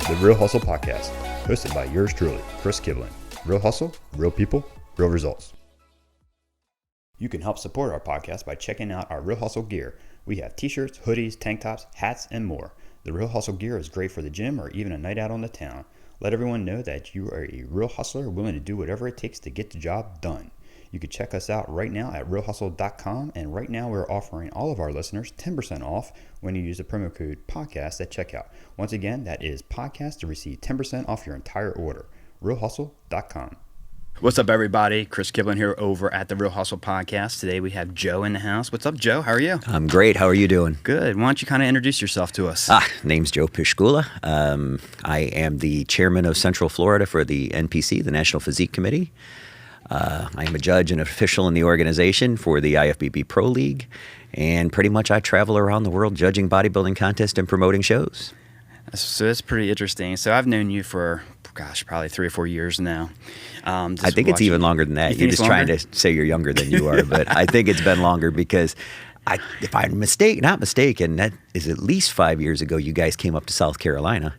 the Real Hustle Podcast, hosted by yours truly, Chris Kiblen. Real hustle, real people, real results. You can help support our podcast by checking out our Real Hustle gear. We have t-shirts, hoodies, tank tops, hats, and more. The Real Hustle gear is great for the gym or even a night out on the town. Let everyone know that you are a real hustler willing to do whatever it takes to get the job done. You can check us out right now at realhustle.com, and right now we're offering all of our listeners 10% off when you use the promo code podcast at checkout. Once again, that is podcast to receive 10% off your entire order. realhustle.com. What's up, everybody? Chris Kiblen here over at the Real Hustle Podcast. Today we have Joe in the house. What's up, Joe? How are you? I'm great. How are you doing? Good. Why don't you kind of introduce yourself to us? Name's Joe Pishkula. I am the chairman of Central Florida for the NPC, the National Physique Committee. I'm a judge and official in the organization for the IFBB Pro League, and pretty much I travel around the world judging bodybuilding contests and promoting shows. So that's pretty interesting. So I've known you for, probably 3 or 4 years now. I think it's even longer than that. You're just trying to say you're younger than you are, but I think it's been longer because if I'm not mistaken, that is at least 5 years ago you guys came up to South Carolina.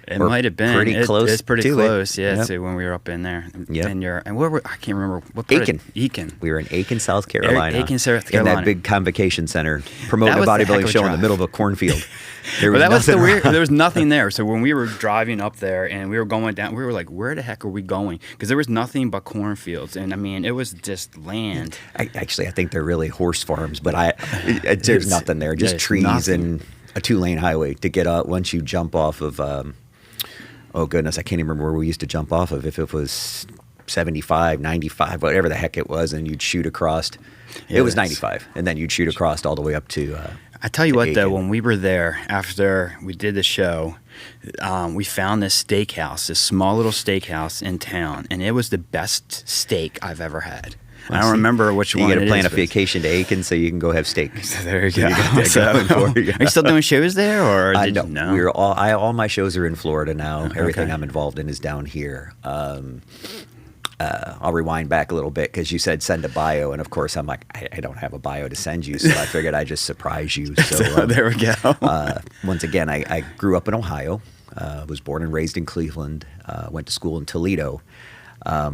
It might have been pretty close. It's pretty close, yeah. Yep. So when we were up in there, Yep. and where were, I can't remember what part Aiken. Aiken. We were in Aiken, South Carolina. Aiken, South Carolina. In that big convocation center, promoting a That was the heck bodybuilding of a show in the drive. middle of a cornfield. But that was the weird. There was nothing there. So when we were driving up there and we were going down, we were like, "Where the heck are we going?" Because there was nothing but cornfields, and I mean, it was just land. I think they're really horse farms, but there's nothing there. Just trees nothing. and a 2-lane highway to get out once you jump off of. Oh goodness, I can't even remember where we used to jump off of. If it was 75, 95, whatever the heck it was, and you'd shoot across. Yeah, it was 95, and then you'd shoot across all the way up to. I tell you what, though, Aiken. when we were there after we did the show, we found this steakhouse, this small little steakhouse in town, and it was the best steak I've ever had. I don't remember which one. You got to plan a but- vacation to Aiken so you can go have steak. So there you go. You got that going for you. Are you still doing shows there, or did No, you know? we're all my shows are in Florida now. Everything Okay. I'm involved in is down here. I'll rewind back a little bit because you said send a bio, and of course I'm like I don't have a bio to send you, so I figured I'd just surprise you. So there we go. once again, I grew up in Ohio, was born and raised in Cleveland, went to school in Toledo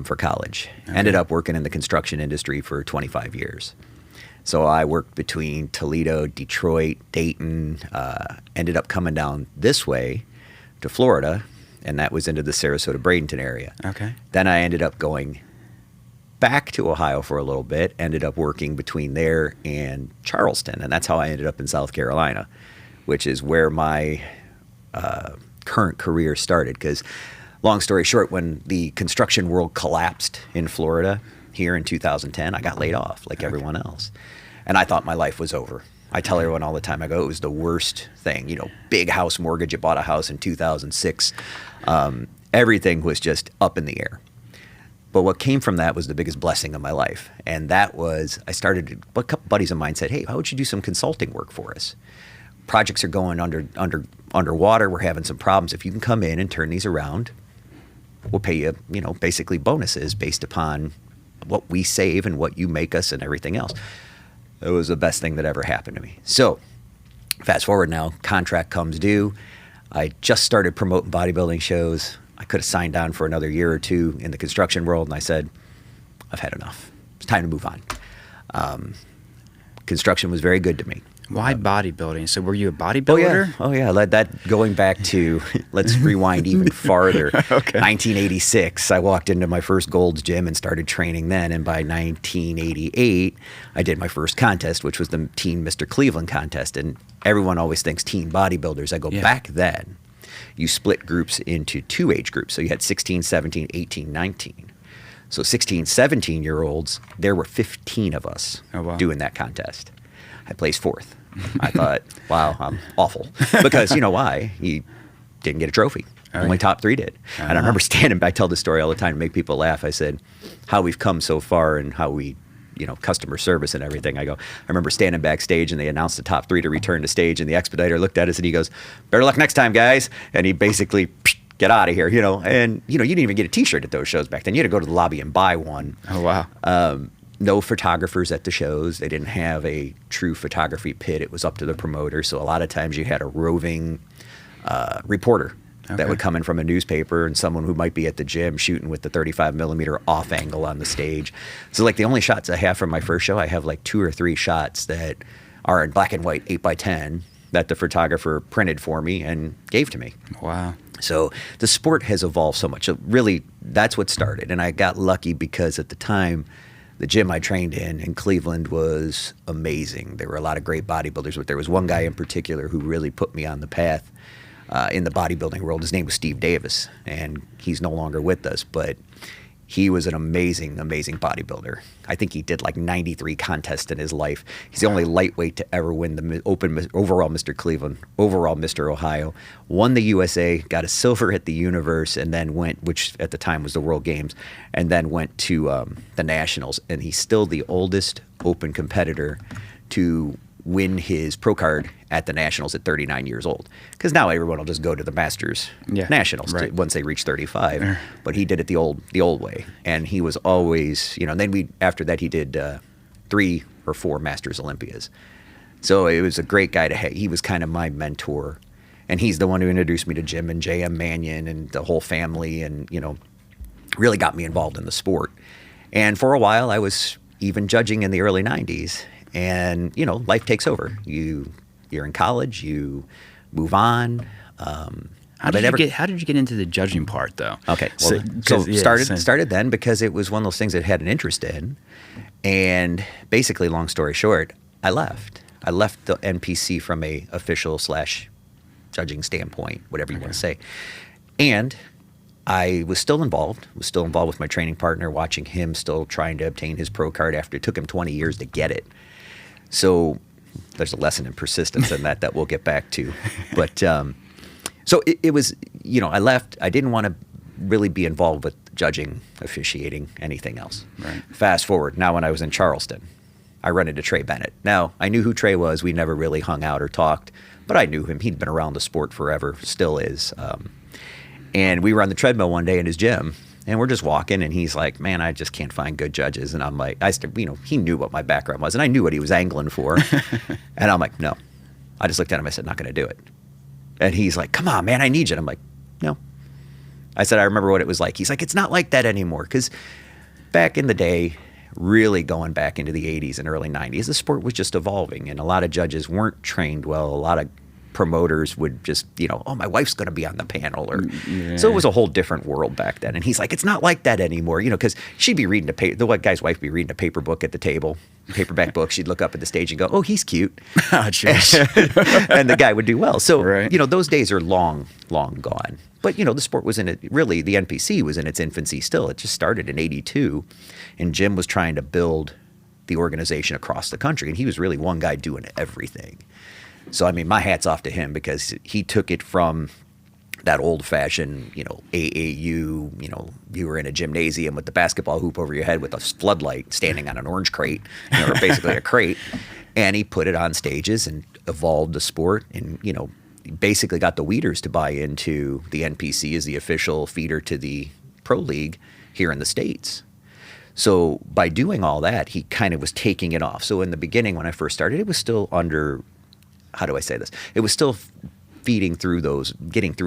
for college. Okay. Ended up working in the construction industry for 25 years. So I worked between Toledo, Detroit, Dayton, ended up coming down this way to Florida, and that was into the Sarasota-Bradenton area. Okay. Then I ended up going back to Ohio for a little bit, ended up working between there and Charleston, and that's how I ended up in South Carolina, which is where my current career started. Because long story short, when the construction world collapsed in Florida here in 2010, I got laid off like everyone else. And I thought my life was over. I tell everyone all the time, I go, it was the worst thing. You know, big house mortgage. You bought a house in 2006. Everything was just up in the air. But what came from that was the biggest blessing of my life. And that was, a couple buddies of mine said, hey, how would you do some consulting work for us? Projects are going underwater. We're having some problems. If you can come in and turn these around, we'll pay you, basically bonuses based upon what we save and what you make us and everything else. It was the best thing that ever happened to me. So fast forward now, contract comes due. I just started promoting bodybuilding shows. I could have signed on for another year or two in the construction world, and I said, I've had enough. It's time to move on. Construction was very good to me. Why bodybuilding? So were you a bodybuilder? Oh yeah. That going back to, let's rewind even farther. Okay. 1986, I walked into my first Gold's Gym and started training then. And by 1988, I did my first contest, which was the Teen Mr. Cleveland contest. And everyone always thinks teen bodybuilders. I go, back then, you split groups into 2 age groups. So you had 16, 17, 18, 19. So 16, 17-year-olds, there were 15 of us doing that contest. I placed 4th. I thought, wow, I'm awful. Because you know why? You didn't get a trophy. Only top 3 did. And I remember standing back, tell the story all the time to make people laugh. I said, how we've come so far and how we, customer service and everything. I remember standing backstage and they announced the top 3 to return to stage, and the expediter looked at us and he goes, better luck next time, guys. And he basically, get out of here, And, you didn't even get a T-shirt at those shows back then. You had to go to the lobby and buy one. Oh, wow. No photographers at the shows. They didn't have a true photography pit. It was up to the promoter. So a lot of times you had a roving reporter that would come in from a newspaper, and someone who might be at the gym shooting with the 35 millimeter off angle on the stage. So like the only shots I have from my first show, I have like 2 or 3 shots that are in black and white 8x10 that the photographer printed for me and gave to me. Wow. So the sport has evolved so much. So really, that's what started. And I got lucky because at the time, the gym I trained in Cleveland was amazing. There were a lot of great bodybuilders, but there was one guy in particular who really put me on the path in the bodybuilding world. His name was Steve Davis, and he's no longer with us, but he was an amazing, amazing bodybuilder. I think he did like 93 contests in his life. He's the only lightweight to ever win the overall Mr. Cleveland, overall Mr. Ohio, won the USA, got a silver at the Universe, and then went, which at the time was the World Games, and then went to the Nationals. And he's still the oldest open competitor to win his pro card at the Nationals at 39 years old. Because now everyone will just go to the Masters Nationals once they reach 35. But he did it the old way. And he was always, and then after that he did 3 or 4 Masters Olympias. So it was a great guy to have. He was kind of my mentor. And he's the one who introduced me to Jim and J.M. Mannion and the whole family, and, really got me involved in the sport. And for a while I was even judging in the early 90s. And, life takes over. You're in college, you move on. How did you get into the judging part, though? Okay, well, started then because it was one of those things that I had an interest in. And basically, long story short, I left. I left the NPC from a official / judging standpoint, whatever you want to say. And I was still involved with my training partner, watching him still trying to obtain his pro card after it took him 20 years to get it. So there's a lesson in persistence in that we'll get back to. But so it was, I left. I didn't want to really be involved with judging, officiating, anything else. Right. Fast forward, now when I was in Charleston, I run into Trey Bennett. Now, I knew who Trey was. We never really hung out or talked, but I knew him. He'd been around the sport forever, still is. And we were on the treadmill one day in his gym, and we're just walking, and he's like, man, I just can't find good judges. And I'm like, he knew what my background was, and I knew what he was angling for. And I'm like, no. I just looked at him, I said, not going to do it. And he's like, come on, man, I need you. And I'm like, no. I said, I remember what it was like. He's like, it's not like that anymore. Because back in the day, really going back into the 80s and early 90s, the sport was just evolving, and a lot of judges weren't trained well. A lot of promoters would just, oh, my wife's going to be on the panel. So it was a whole different world back then. And he's like, it's not like that anymore, because she'd be reading the guy's wife would be reading a paper book at the table, paperback book. She'd look up at the stage and go, oh, he's cute. Oh, and the guy would do well. So, those days are long, long gone. But, the sport was the NPC was in its infancy still. It just started in 82. And Jim was trying to build the organization across the country. And he was really one guy doing everything. So, my hat's off to him, because he took it from that old-fashioned, AAU, you were in a gymnasium with the basketball hoop over your head with a floodlight standing on an orange crate, or basically a crate, and he put it on stages and evolved the sport and, basically got the Weeders to buy into the NPC as the official feeder to the Pro League here in the States. So by doing all that, he kind of was taking it off. So in the beginning, when I first started, it was still under... how do I say this? It was still getting through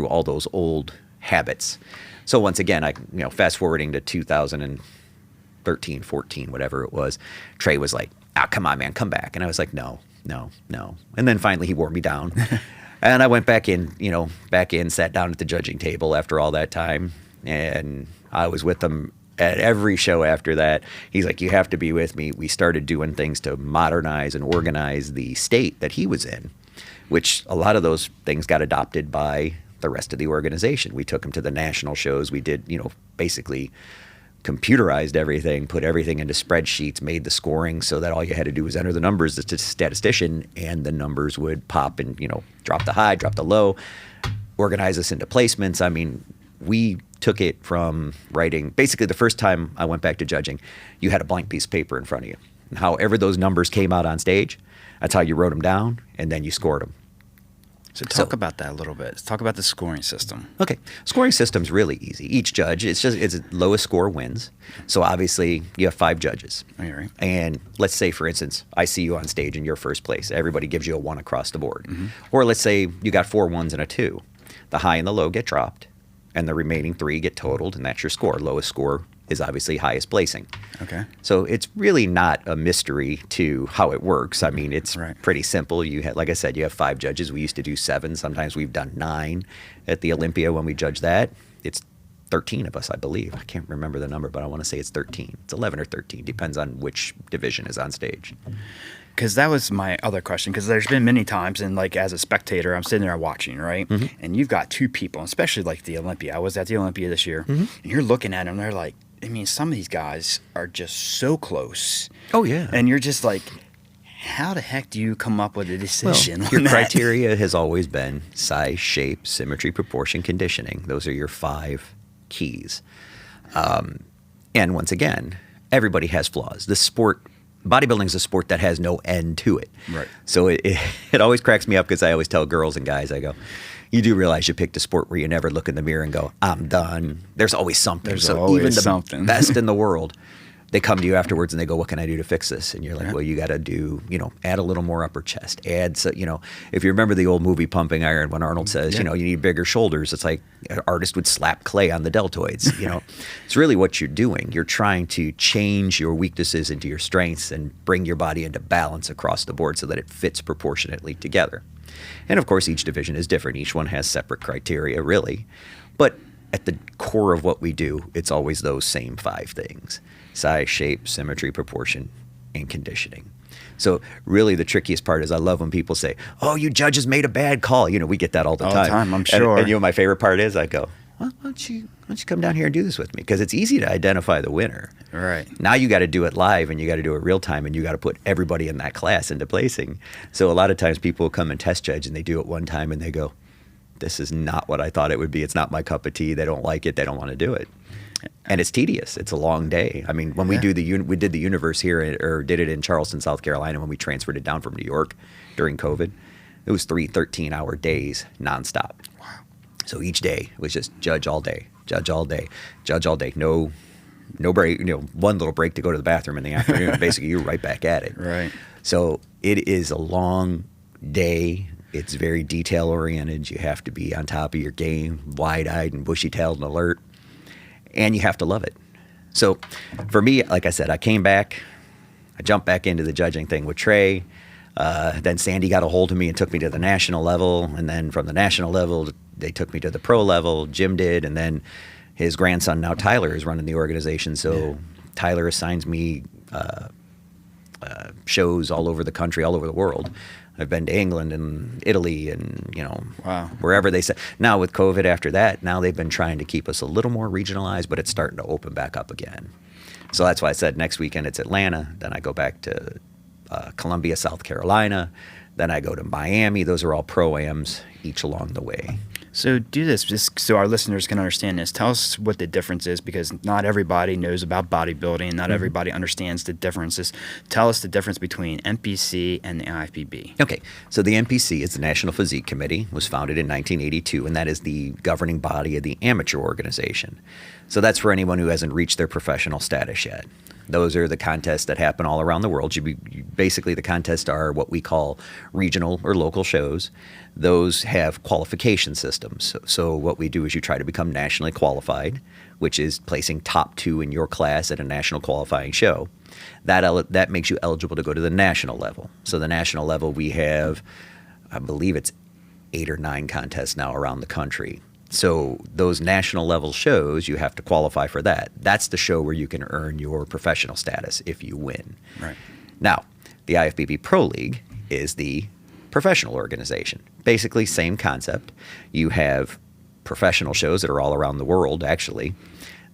all those old habits. So once again, fast forwarding to 2013, 14, whatever it was, Trey was like, come on, man, come back. And I was like, no. And then finally he wore me down. And I went back in, sat down at the judging table after all that time. And I was with him at every show after that. He's like, you have to be with me. We started doing things to modernize and organize the state that he was in, which a lot of those things got adopted by the rest of the organization. We took him to the national shows. We did, basically computerized everything, put everything into spreadsheets, made the scoring so that all you had to do was enter the numbers as a statistician, and the numbers would pop and, drop the high, drop the low, organize us into placements. We took it from writing. Basically, the first time I went back to judging, you had a blank piece of paper in front of you. And however those numbers came out on stage, that's how you wrote them down, and then you scored them. So talk about that a little bit. Let's talk about the scoring system. Okay. Scoring system's really easy. Each judge, it's lowest score wins. So obviously you have 5 judges. Oh, you're right. And let's say, for instance, I see you on stage and you're first place. Everybody gives you a 1 across the board. Mm-hmm. Or let's say you got 4 1s and a 2. The high and the low get dropped, and the remaining 3 get totaled, and that's your score. Lowest score is obviously highest placing. Okay. So it's really not a mystery to how it works. I mean, it's Right. pretty simple. You have, like I said, you have 5 judges. We used to do 7. Sometimes we've done 9 at the Olympia when we judge that. It's 13 of us, I believe. I can't remember the number, but I want to say it's 13. It's 11 or 13. Depends on which division is on stage. Because that was my other question. Because there's been many times, and like as a spectator, I'm sitting there watching, right? And you've got 2 people, especially like the Olympia. I was at the Olympia this year, and you're looking at them. They're like, I mean, some of these guys are just so close. Oh, yeah. And you're just like, how the heck do you come up with a decision? Well, on your that? criteria has always been size, shape, symmetry, proportion, conditioning. Those are your 5 keys. And once again, everybody has flaws. The sport, bodybuilding is a sport that has no end to it. Right. So it always cracks me up because I always tell girls and guys, I go, you do realize you picked a sport where you never look in the mirror and go, I'm done. There's always something. There's so always even the something. best in the world, they come to you afterwards and they go, what can I do to fix this? And you're like, well, you got to do, add a little more upper chest. Add, so, if you remember the old movie Pumping Iron, when Arnold says, you need bigger shoulders, it's like an artist would slap clay on the deltoids. It's really what you're doing. You're trying to change your weaknesses into your strengths and bring your body into balance across the board so that it fits proportionately together. And of course, each division is different. Each one has separate criteria, really. But at the core of what we do, it's always those same 5 things: size, shape, symmetry, proportion, and conditioning. So really the trickiest part is I love when people say, oh, you judges made a bad call. We get that all the time. I'm sure. And my favorite part is I go, well, why don't you come down here and do this with me? Because it's easy to identify the winner. Right. Now you got to do it live, and you got to do it real time, and you got to put everybody in that class into placing. So a lot of times people will come and test judge, and they do it one time, and they go, this is not what I thought it would be. It's not my cup of tea. They don't like it. They don't want to do it. And it's tedious. It's a long day. I mean, when we did the universe here, or did it in Charleston, South Carolina, when we transferred it down from New York during COVID, it was 3 13-hour days nonstop. Wow. So each day was just judge all day, judge all day, judge all day. No break, one little break to go to the bathroom in the afternoon. Basically, you're right back at it. Right. So it is a long day. It's very detail oriented. You have to be on top of your game, wide-eyed and bushy-tailed and alert. And you have to love it. So for me, like I said, I came back. I jumped back into the judging thing with Trey. Then Sandy got a hold of me and took me to the national level. And then from the national level, they took me to the pro level. Jim did. And then his grandson, now Tyler, is running the organization. So Tyler assigns me shows all over the country, all over the world. I've been to England and Italy and, Wow. wherever they said. Now with COVID after that, now they've been trying to keep us a little more regionalized, but it's starting to open back up again. So that's why I said next weekend it's Atlanta. Then I go back to Columbia, South Carolina. Then I go to Miami. Those are all pro-ams each along the way. So do this just so our listeners can understand this. Tell us what the difference is, because not everybody knows about bodybuilding. Not everybody understands the differences. Tell us the difference between NPC and the IFBB. Okay, so the NPC is the National Physique Committee, was founded in 1982, and that is the governing body of the amateur organization. So that's for anyone who hasn't reached their professional status yet. Those are the contests that happen all around the world. Basically, the contests are what we call regional or local shows. Those have qualification systems. So what we do is you try to become nationally qualified, which is placing top 2 in your class at a national qualifying show. That makes you eligible to go to the national level. So the national level, we have, I believe it's 8 or 9 contests now around the country. So those national level shows, you have to qualify for that. That's the show where you can earn your professional status if you win. Right. Now, the IFBB Pro League is the professional organization. Basically, same concept. You have professional shows that are all around the world, actually.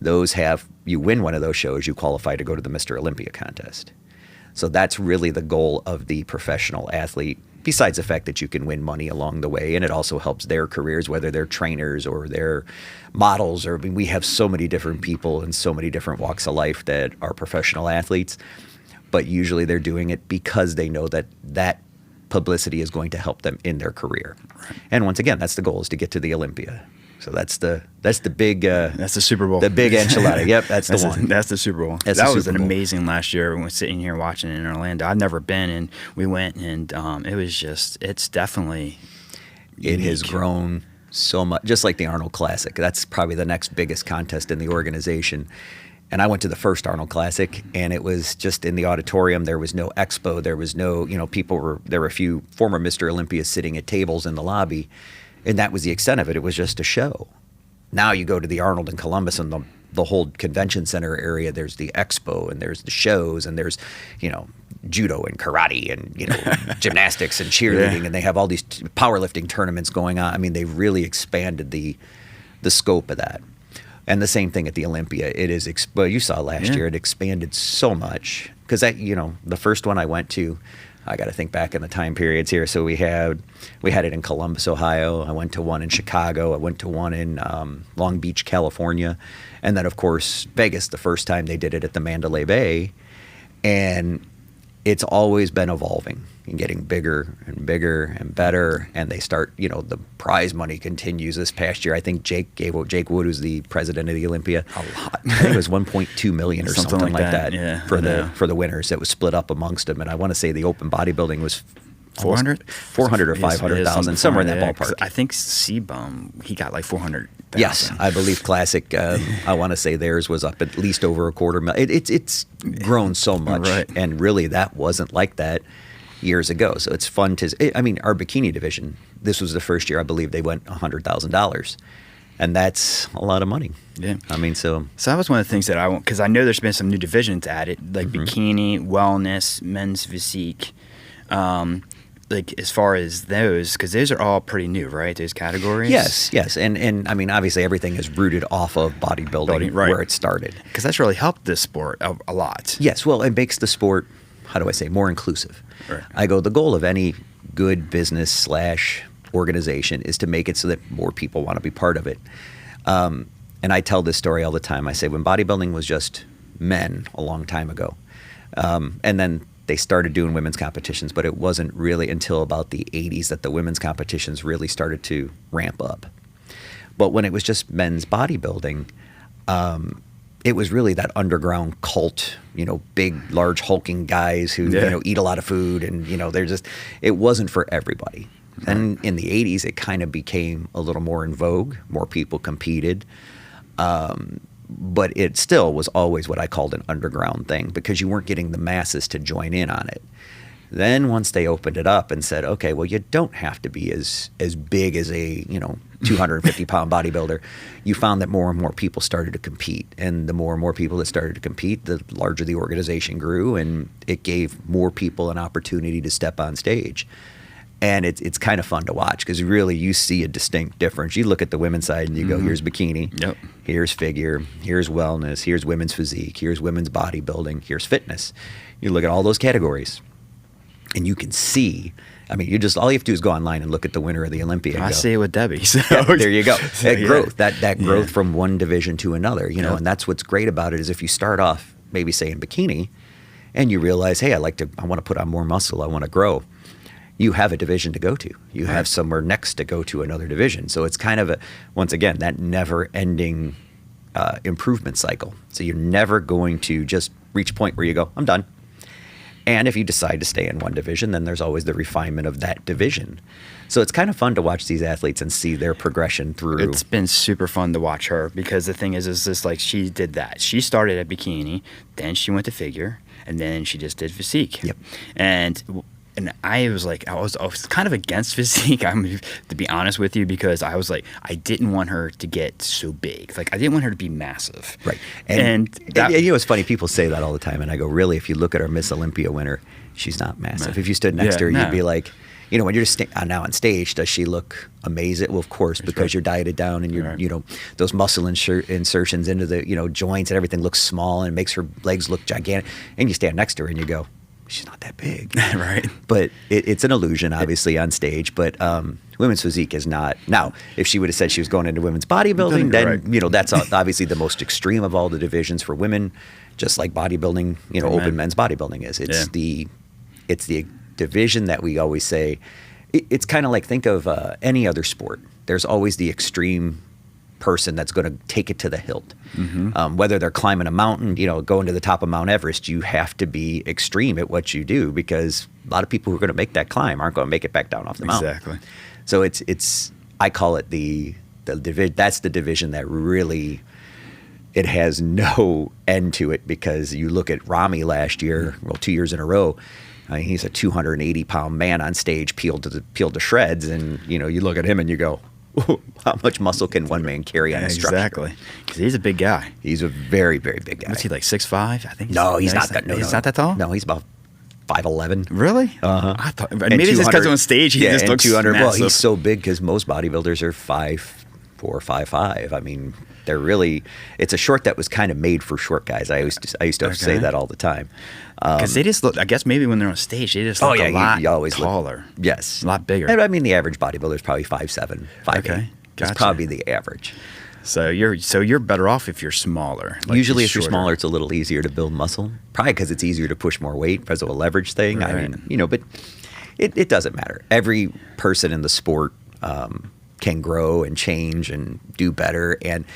You win one of those shows, you qualify to go to the Mr. Olympia contest. So that's really the goal of the professional athlete, besides the fact that you can win money along the way, and it also helps their careers, whether they're trainers or they're models. We have so many different people in so many different walks of life that are professional athletes, but usually they're doing it because they know that publicity is going to help them in their career. Right. And once again, that's the goal, is to get to the Olympia. So that's the big that's the Super Bowl. The big enchilada. Yep, that's the one. That's the Super Bowl. That was an amazing last year when we were sitting here watching it in Orlando. I've never been, and we went, and it's definitely unique. It has grown so much, just like the Arnold Classic. That's probably the next biggest contest in the organization. And I went to the first Arnold Classic, and it was just in the auditorium. There was no expo. There was no, there were a few former Mr. Olympia sitting at tables in the lobby, and that was the extent of it. It was just a show. Now you go to the Arnold in Columbus, and the whole convention center area, there's the expo, and there's the shows, and there's, judo and karate and, gymnastics and cheerleading, and they have all these powerlifting tournaments going on. I mean, they really expanded the scope of that. And the same thing at the Olympia. It is, well, you saw last year, it expanded so much. Because the first one I went to, I got to think back in the time periods here. So we had it in Columbus, Ohio. I went to one in Chicago. I went to one in Long Beach, California. And then, of course, Vegas, the first time they did it at the Mandalay Bay. And it's always been evolving and getting bigger and bigger and better. And they start, the prize money continues. This past year, I think Jake Wood, who's the president of the Olympia, a lot. I think it was 1.2 million or something like that for the winners. It was split up amongst them. And I want to say the open bodybuilding was 400 or 500,000, somewhere in that ballpark. I think C-Bum, he got like 400,000. Yes, I believe Classic, I want to say theirs was up at least over a quarter million. It's grown so much, right. And really that wasn't like that years ago. So it's fun to, our bikini division, this was the first year I believe they went $100,000. And that's a lot of money. Yeah. So that was one of the things that I want, because I know there's been some new divisions added, like bikini, wellness, men's physique. Like as far as those, because those are all pretty new, right? Those categories. Yes, and obviously everything is rooted off of bodybuilding, right, where it started. Because that's really helped this sport a lot. Yes, well, it makes the sport, more inclusive. Right. The goal of any good business / organization is to make it so that more people want to be part of it. And I tell this story all the time. I say when bodybuilding was just men a long time ago, and then they started doing women's competitions, but it wasn't really until about the 80s that the women's competitions really started to ramp up. But when it was just men's bodybuilding, it was really that underground cult, big, large, hulking guys who, eat a lot of food, and, it wasn't for everybody. Then in the 80s, it kind of became a little more in vogue. More people competed. But it still was always what I called an underground thing, because you weren't getting the masses to join in on it. Then once they opened it up and said, okay, well, you don't have to be as big as a 250-pound bodybuilder, you found that more and more people started to compete. And the more and more people that started to compete, the larger the organization grew, and it gave more people an opportunity to step on stage. And it's kind of fun to watch, because really you see a distinct difference. You look at the women's side and you go, here's bikini, here's figure, here's wellness, here's women's physique, here's women's bodybuilding, here's fitness. You look at all those categories and you can see, all you have to do is go online and look at the winner of the Olympia. And I see it with Debbie. So. Yeah, there you go. That growth, that growth from one division to another, and that's what's great about it is if you start off maybe say in bikini and you realize, hey, I want to put on more muscle, I want to grow. You have a division to go to. You have somewhere next to go to another division. So it's kind of once again, that never-ending improvement cycle. So you're never going to just reach a point where you go, I'm done. And if you decide to stay in one division, then there's always the refinement of that division. So it's kind of fun to watch these athletes and see their progression through. It's been super fun to watch her, because the thing is just like she did that. She started at bikini, then she went to figure, and then she just did physique. Yep. And I was like, I was kind of against physique, to be honest with you, because I was like, I didn't want her to get so big. Like, I didn't want her to be massive. Right. And it's funny, people say that all the time. And I go, really, if you look at our Miss Olympia winner, she's not massive. If you stood next to her, you'd be like, when you're just now on stage, does she look amazing? Well, of course, because you're dieted down and you're, those muscle insertions into the, joints and everything looks small and it makes her legs look gigantic. And you stand next to her and you go, she's not that big. Right. But it's an illusion, obviously, on stage. But women's physique is not. Now, if she would have said she was going into women's bodybuilding, then, that's obviously the most extreme of all the divisions for women, just like bodybuilding, open men's bodybuilding is. It's the division that we always say, it's kind of like, think of any other sport. There's always the extreme person that's going to take it to the hilt. Whether they're climbing a mountain, going to the top of Mount Everest, you have to be extreme at what you do, because a lot of people who are going to make that climb aren't going to make it back down off the mountain. Exactly. So it's I call it that's the division that really, it has no end to it, because you look at Rami last year, 2 years in a row. I mean, he's a 280-pound man on stage, peeled to shreds, and you look at him and you go, how much muscle can one man carry on a structure? Exactly, because he's a big guy. He's a very, very big guy. What's he, like 6'5"? I think. No, he's not that. No, he's not that tall. No, he's about 5'11". Really? Uh-huh. I thought maybe it's just because on stage he just looks 200. massive. Well, he's so big because most bodybuilders are 5'4", 5'5". I mean, they're really. It's a short that was kind of made for short guys. I used to have to say that all the time. Because they just look. I guess maybe when they're on stage, they just look a lot you always taller. Yes, a lot bigger. And I mean, the average bodybuilder is probably 5'7", 5'8". Okay, That's probably the average. So you're better off if you're smaller. Usually, if you're smaller, it's a little easier to build muscle. Probably because it's easier to push more weight because of a leverage thing. Right. I mean, but it doesn't matter. Every person in the sport can grow and change and do better, and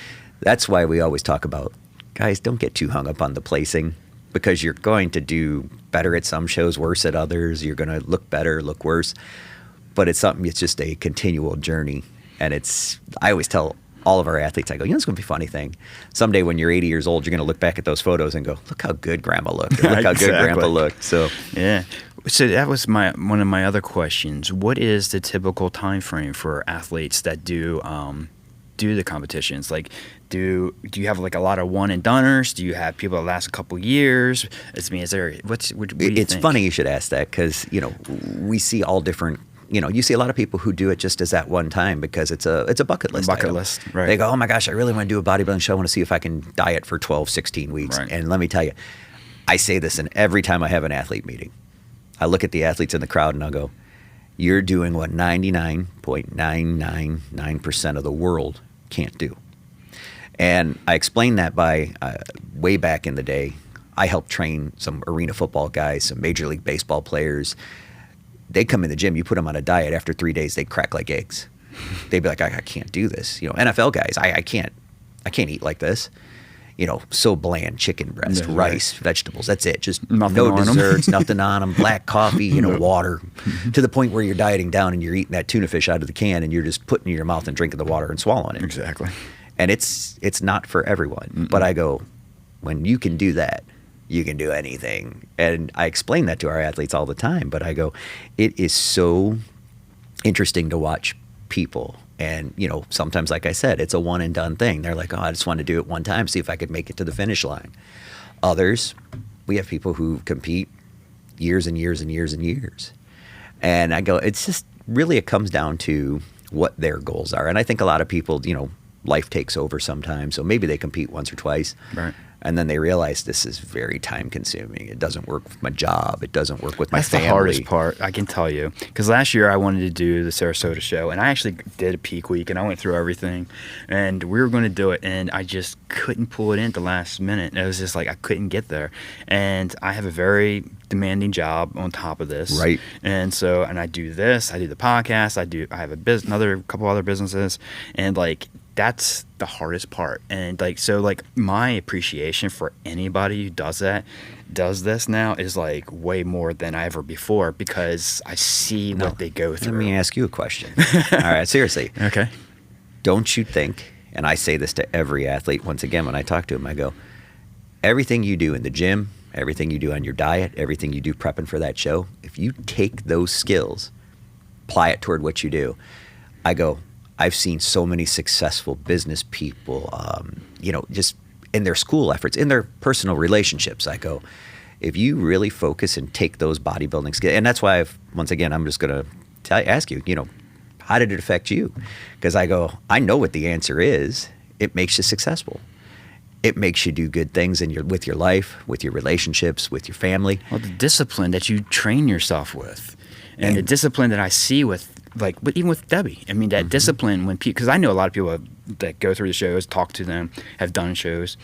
that's why we always talk about, guys, don't get too hung up on the placing, because you're going to do better at some shows, worse at others. You're going to look better, look worse, but it's just a continual journey. And I always tell all of our athletes, I go, it's going to be a funny thing. Someday when you're 80 years old, you're going to look back at those photos and go, look how good grandma looked. Or, look how good grandpa looked. So yeah. So that was one of my other questions. What is the typical time frame for athletes that do the competitions? Like, do you have like a lot of one and doners? Do you have people that last a couple years? What do you it's think? funny you should ask that, because we see all different. You see a lot of people who do it just as that one time because it's a bucket list. Right? They go, oh my gosh, I really want to do a bodybuilding show. I want to see if I can diet for 12, 16 weeks. Right. And let me tell you, I say this in every time I have an athlete meeting. I look at the athletes in the crowd and I'll go, you're doing what 99.999% of the world can't do. And I explain that by way back in the day, I helped train some arena football guys, some Major League Baseball players. They come in the gym, you put them on a diet, after 3 days, they crack like eggs. They'd be like, I can't do this. NFL guys, I can't eat like this. So bland, chicken breast, rice, vegetables, that's it. Just nothing no on desserts, nothing on them, black coffee, water, to the point where you're dieting down and you're eating that tuna fish out of the can and you're just putting it in your mouth and drinking the water and swallowing it. Exactly. And it's not for everyone. But I go, when you can do that, you can do anything. And I explain that to our athletes all the time. But I go, it is so interesting to watch people. And, sometimes, like I said, it's a one and done thing. They're like, oh, I just want to do it one time, see if I could make it to the finish line. Others, we have people who compete years and years and years and years. And I go, it's just really, it comes down to what their goals are. And I think a lot of people, life takes over sometimes. So maybe they compete once or twice. Right. And then they realize this is very time consuming. It doesn't work with my job. It doesn't work with my family. That's the hardest part, I can tell you. Because last year I wanted to do the Sarasota show, and I actually did a peak week, and I went through everything. And we were going to do it, and I just couldn't pull it in at the last minute. It was just like I couldn't get there. And I have a very demanding job on top of this. Right. And so, and I do this. I do the podcast. I have a couple other businesses. And like, that's the hardest part. And my appreciation for anybody who does this now is like way more than ever before, because I see what they go through. Let me ask you a question. All right, seriously. Okay. Don't you think, and I say this to every athlete once again when I talk to them, I go, everything you do in the gym, everything you do on your diet, everything you do prepping for that show, if you take those skills, apply it toward what you do, I go, I've seen so many successful business people, just in their school efforts, in their personal relationships. I go, if you really focus and take those bodybuilding skills, and that's why I'm just going to ask you, how did it affect you? Because I go, I know what the answer is. It makes you successful. It makes you do good things with your life, with your relationships, with your family. Well, the discipline that you train yourself with, and the discipline that I see with, even with Debbie. I mean, that discipline when people, because I know a lot of people that go through the shows, talk to them, have done shows,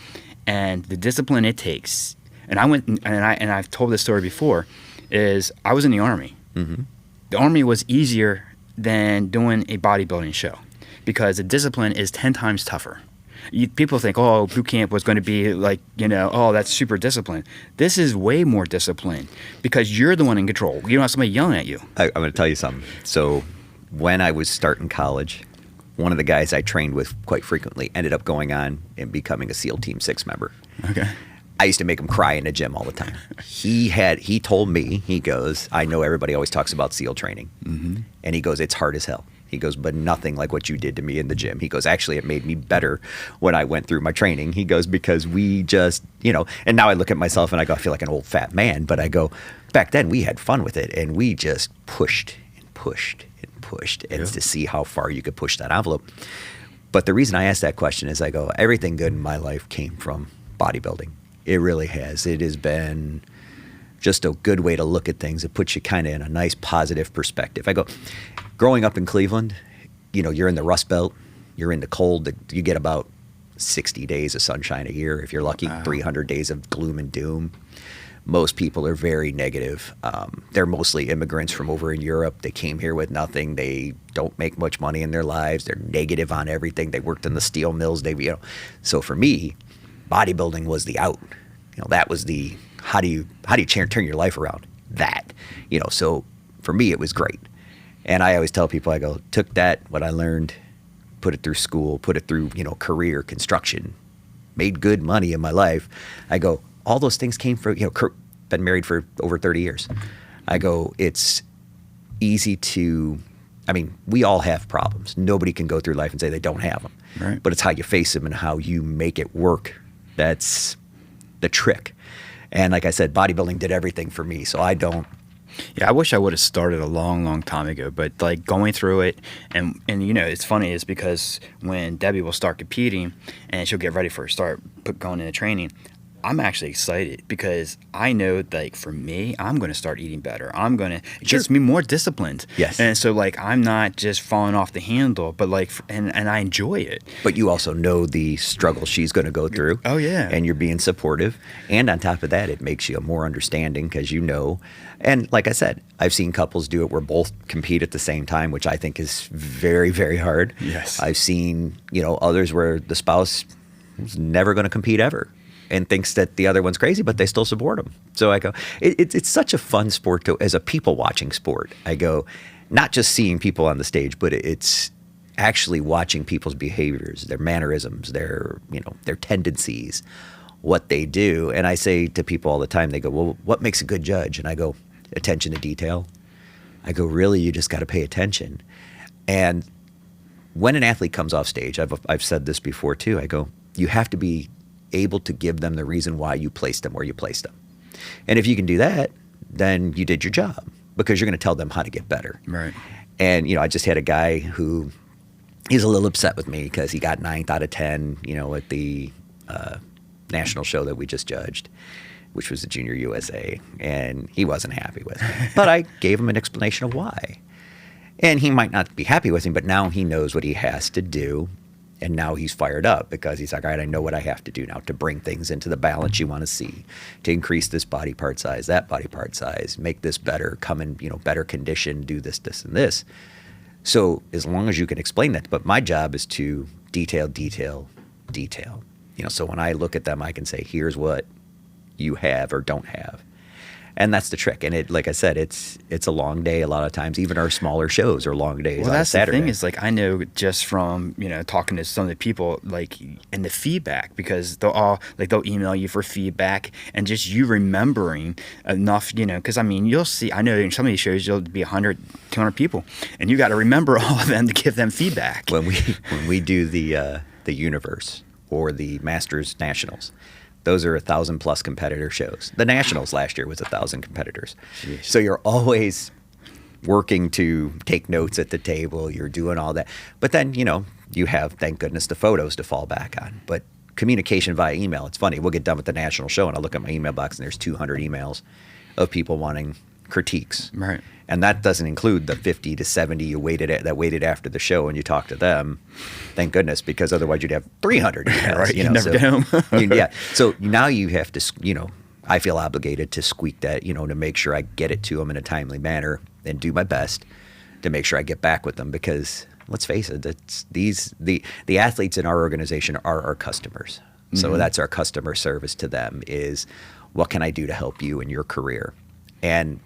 and the discipline it takes. And I went, and I've told this story before, is I was in the Army. Mm-hmm. The Army was easier than doing a bodybuilding show because the discipline is 10 times tougher. People think, oh, boot camp was going to be oh, that's super disciplined. This is way more disciplined because you're the one in control. You don't have somebody yelling at you. I'm going to tell you something. So when I was starting college, one of the guys I trained with quite frequently ended up going on and becoming a SEAL Team 6 member. Okay. I used to make him cry in the gym all the time. He told me, he goes, I know everybody always talks about SEAL training. Mm-hmm. And he goes, it's hard as hell. He goes, but nothing like what you did to me in the gym. He goes, actually, it made me better when I went through my training. He goes, because we just, and now I look at myself and I go, I feel like an old fat man. But I go, back then we had fun with it and we just pushed and pushed and pushed and to see how far you could push that envelope. But the reason I asked that question is I go, everything good in my life came from bodybuilding. It really has. It has been just a good way to look at things. It puts you kind of in a nice positive perspective. I go, growing up in Cleveland, you're in the Rust Belt, you're in the cold, you get about 60 days of sunshine a year if you're lucky, 300 days of gloom and doom. Most people are very negative. They're mostly immigrants from over in Europe. They came here with nothing. They don't make much money in their lives. They're negative on everything. They worked in the steel mills. So for me, bodybuilding was the out. That was the how do you turn your life around? That. So for me it was great. And I always tell people, I go, took that, what I learned, put it through school, put it through, career, construction, made good money in my life. I go, all those things came from, been married for over 30 years. I go, it's easy to, we all have problems. Nobody can go through life and say they don't have them. Right. But it's how you face them and how you make it work. That's the trick. And like I said, bodybuilding did everything for me. So I don't. Yeah, I wish I would have started a long, long time ago. But like going through it, and it's funny is because when Debbie will start competing and she'll get ready for going into training, I'm actually excited because I know like for me, I'm going to start eating better. It gets me more disciplined. Yes. And so like I'm not just falling off the handle, but like and I enjoy it. But you also know the struggle she's going to go through. Oh yeah. And you're being supportive. And on top of that, it makes you more understanding because and like I said, I've seen couples do it where both compete at the same time, which I think is very, very hard. Yes. I've seen, others where the spouse is never going to compete ever and thinks that the other one's crazy, but they still support them. So I go, it's such a fun sport as a people watching sport. I go, not just seeing people on the stage, but it's actually watching people's behaviors, their mannerisms, their tendencies, what they do. And I say to people all the time, they go, well, what makes a good judge? And I go, attention to detail. I go, really, you just got to pay attention. And when an athlete comes off stage, I've said this before too, I go, you have to be able to give them the reason why you placed them where you placed them. And if you can do that, then you did your job because you're going to tell them how to get better. Right. And, I just had a guy who he's a little upset with me because he got 9th out of 10, at the national show that we just judged, which was the Junior USA. And he wasn't happy with me. But I gave him an explanation of why. And he might not be happy with me, but now he knows what he has to do. And now he's fired up because he's like, all right, I know what I have to do now to bring things into the balance you want to see, to increase this body part size, that body part size, make this better, come in, better condition, do this, this, and this. So as long as you can explain that, but my job is to detail. So when I look at them, I can say, here's what you have or don't have. And that's the trick. And like I said, it's a long day a lot of times. Even our smaller shows are long days. Well, that's Saturday. the thing is like I know just from talking to some of the people like and the feedback because they'll email you for feedback and just you remembering enough because you'll see I know in some of these shows you'll be 100, 200 people and you got to remember all of them to give them feedback. When we do the Universe or the Masters Nationals. Those are 1,000+ competitor shows. The Nationals last year was 1,000 competitors. Jeez. So you're always working to take notes at the table. You're doing all that. But then, you have, thank goodness, the photos to fall back on. But communication via email, it's funny. We'll get done with the national show, and I'll look at my email box, and there's 200 emails of people wanting critiques. Right. And that doesn't include the 50 to 70 that waited after the show and you talked to them. Thank goodness, because otherwise you'd have 300 emails. Right, you never get home. Yeah. So now you have to, I feel obligated to squeak that, to make sure I get it to them in a timely manner and do my best to make sure I get back with them because let's face it, the athletes in our organization are our customers. So that's our customer service to them is what can I do to help you in your career? And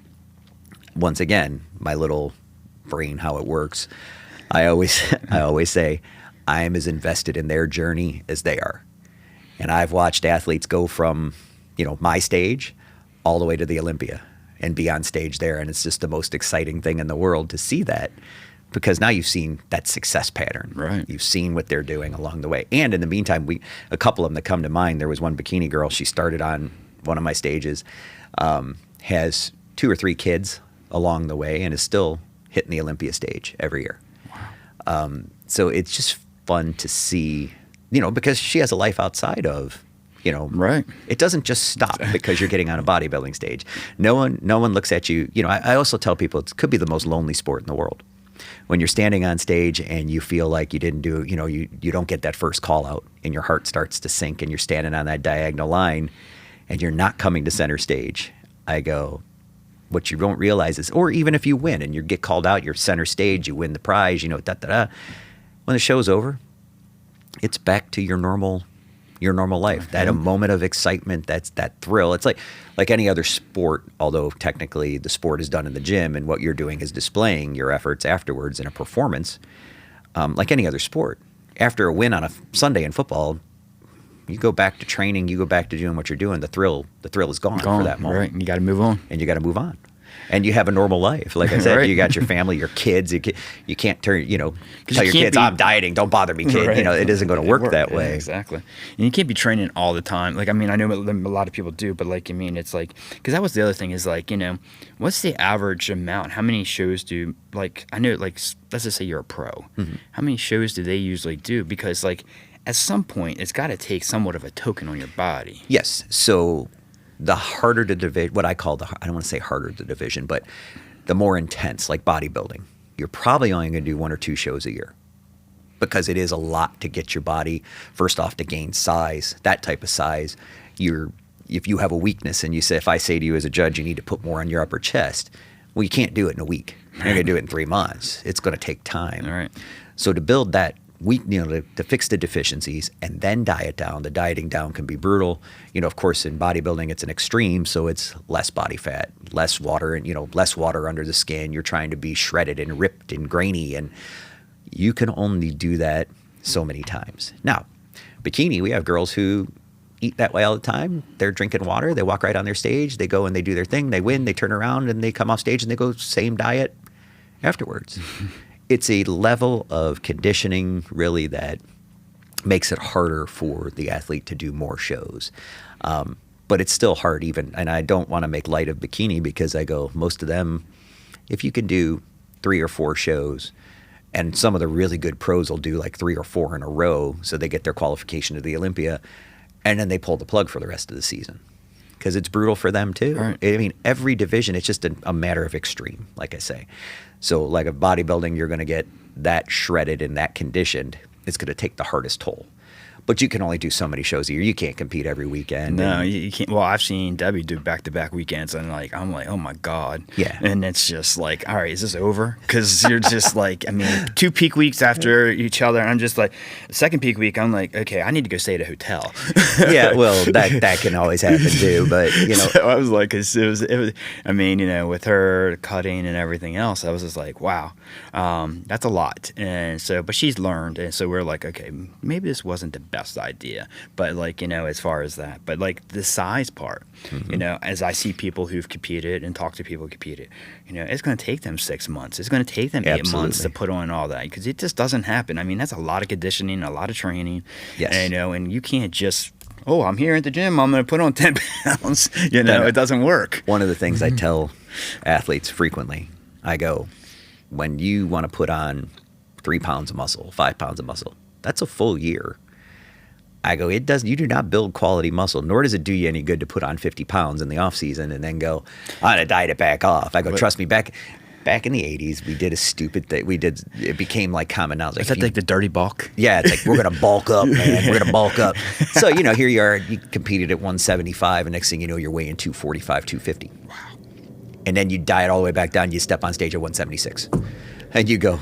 once again, my little brain, how it works, I always say I am as invested in their journey as they are. And I've watched athletes go from, my stage all the way to the Olympia and be on stage there. And it's just the most exciting thing in the world to see that, because now you've seen that success pattern. Right. You've seen what they're doing along the way. And in the meantime, a couple of them that come to mind, there was one bikini girl, she started on one of my stages, has 2 or 3 kids along the way and is still hitting the Olympia stage every year. Wow. So it's just fun to see, because she has a life outside of, right. It doesn't just stop because you're getting on a bodybuilding stage. No one looks at you. I also tell people it could be the most lonely sport in the world. When you're standing on stage and you feel like you didn't do, you don't get that first call out and your heart starts to sink and you're standing on that diagonal line and you're not coming to center stage. I go, what you don't realize is, or even if you win and you get called out, you're center stage, you win the prize, When the show's over, it's back to your normal life. That a moment of excitement, that's that thrill. It's like any other sport, although technically the sport is done in the gym and what you're doing is displaying your efforts afterwards in a performance. Like any other sport, after a win on a Sunday in football, you go back to training, you go back to doing what you're doing. The thrill is gone for that moment. Right, and you got to move on. And you have a normal life. Like I said, right. You got your family, your kids. You can't tell your kids, I'm dieting, don't bother me, kid. Right. It isn't going to work that way. Yeah, exactly. And you can't be training all the time. I know a lot of people do, but it's because that was the other thing is what's the average amount? How many shows do, I know, let's just say you're a pro. Mm-hmm. How many shows do they usually do? Because at some point, it's got to take somewhat of a token on your body. Yes. So the harder the division, what I call I don't want to say harder the division, but the more intense, like bodybuilding, you're probably only going to do 1 or 2 shows a year because it is a lot to get your body, first off, to gain size, that type of size. If you have a weakness and if I say to you as a judge, you need to put more on your upper chest, well, you can't do it in a week. You're going to do it in 3 months. It's going to take time. All right. So to build that, to fix the deficiencies and then diet down. The dieting down can be brutal. Of course, in bodybuilding, it's an extreme, so it's less body fat, less water, and less water under the skin. You're trying to be shredded and ripped and grainy, and you can only do that so many times. Now, bikini, we have girls who eat that way all the time. They're drinking water. They walk right on their stage. They go and they do their thing. They win. They turn around and they come off stage and they go same diet afterwards. It's a level of conditioning, really, that makes it harder for the athlete to do more shows. But it's still hard and I don't want to make light of bikini because I go, most of them, if you can do 3 or 4 shows, and some of the really good pros will do 3 or 4 in a row, so they get their qualification to the Olympia, and then they pull the plug for the rest of the season. Because it's brutal for them too. Right. Every division, it's just a matter of extreme, like I say. So like a bodybuilding, you're going to get that shredded and that conditioned. It's going to take the hardest toll. But you can only do so many shows a year. You can't compete every weekend. No, you can't. Well, I've seen Debbie do back-to-back weekends, and I'm like, oh my God. Yeah. And it's just all right, is this over? Because you're just 2 peak weeks after each other, and I'm just the second peak week, I'm like, okay, I need to go stay at a hotel. Yeah, well, that can always happen too, but So I was like, it was, with her cutting and everything else, I was just like, wow, that's a lot. And so, but she's learned, and so we're like, okay, maybe this wasn't the best idea, but as far as that, but the size part, mm-hmm. As I see people who've competed and talk to people who competed, it's going to take them 6 months. It's going to take them 8 months to put on all that, because it just doesn't happen. That's a lot of conditioning, a lot of training. Yes. And you can't just, I'm here at the gym, I'm going to put on 10 pounds. It doesn't work. One of the things I tell athletes frequently, I go, when you want to put on 3 pounds of muscle, 5 pounds of muscle, that's a full year. I go, you do not build quality muscle, nor does it do you any good to put on 50 pounds in the off season and then go, I'm going to diet it back off. I go, trust me, back in the 80s, we did a stupid thing. It became common now. Is that the dirty bulk? Yeah, it's we're going to bulk up, man. We're going to bulk up. So, here you are, you competed at 175, and next thing you know, you're weighing 245, 250. Wow. And then you diet all the way back down, you step on stage at 176. And you go,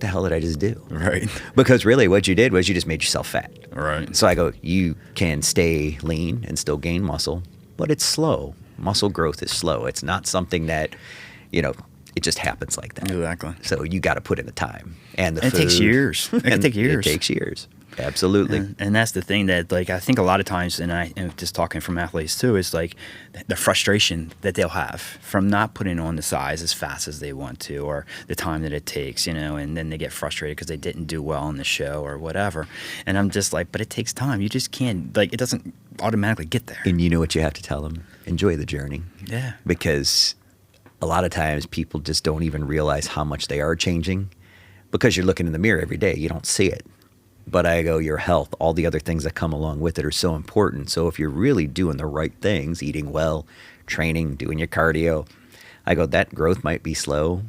the hell did I just do? Right. Because really what you did was you just made yourself fat. Right. So I go, you can stay lean and still gain muscle, but it's slow. Muscle growth is slow. It's not something that, it just happens like that. Exactly. So you got to put in the time and the It food. takes years. It can take years. It takes years. Absolutely. And that's the thing that, like, I think a lot of times, and just talking from athletes too, is like the frustration that they'll have from not putting on the size as fast as they want to, or the time that it takes, and then they get frustrated because they didn't do well on the show or whatever. And I'm just like, but it takes time. You just can't, like, it doesn't automatically get there. And you know what you have to tell them? Enjoy the journey. Yeah. Because a lot of times people just don't even realize how much they are changing because you're looking in the mirror every day. You don't see it. But I go, your health, all the other things that come along with it are so important. So if you're really doing the right things, eating well, training, doing your cardio, I go, that growth might be slow,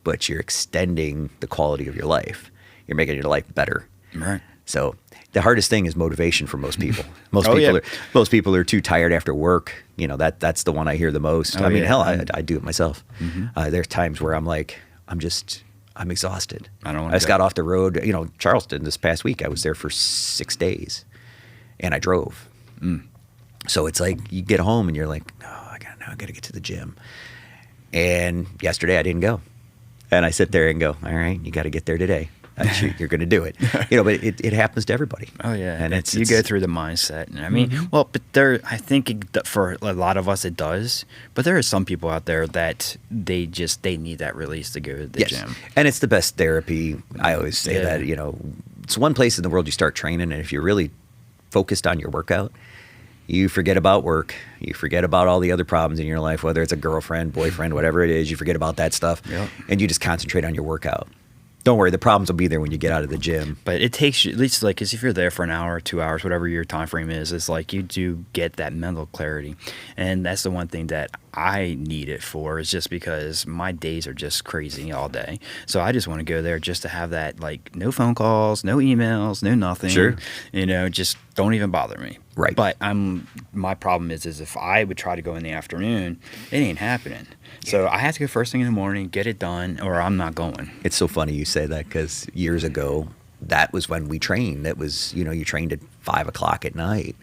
but you're extending the quality of your life. You're making your life better. Right. So the hardest thing is motivation for most people. Most Oh, most people are too tired after work. That's the one I hear the most. Oh, I mean, yeah. hell, I do it myself. There's times where I'm like, I'm exhausted. I don't wanna I just go. got off the road. Charleston this past week, I was there for 6 days, and I drove. So it's like you get home and you're like, I got to get to the gym. And yesterday I didn't go, and I sit there and go, all right, you got to get there today. You're going to do it. But it happens to everybody. Oh yeah, and it's you go through the mindset, and I mean, well, but I think for a lot of us it does, but there are some people out there that they need that release to go to the gym. And it's the best therapy. I always say Yeah. that, it's one place in the world you start training, and if you're really focused on your workout, you forget about work. You forget about all the other problems in your life, whether it's a girlfriend, boyfriend, whatever it is. You forget about that stuff, and you just concentrate on your workout. Don't worry, the problems will be there when you get out of the gym. But it takes you, at least, like, because if you're there for an hour or 2 hours, whatever your time frame is, it's like you do get that mental clarity. And that's the one thing that I need it for, is just because my days are just crazy all day. So I just want to go there just to have that, like, no phone calls, no emails, no nothing. Sure. Just don't even bother me. Right. But my problem is if I would try to go in the afternoon, it ain't happening. So I have to go first thing in the morning, get it done, or I'm not going. It's so funny you say that, because years ago, that was when we trained. That was, you trained at 5 o'clock at night,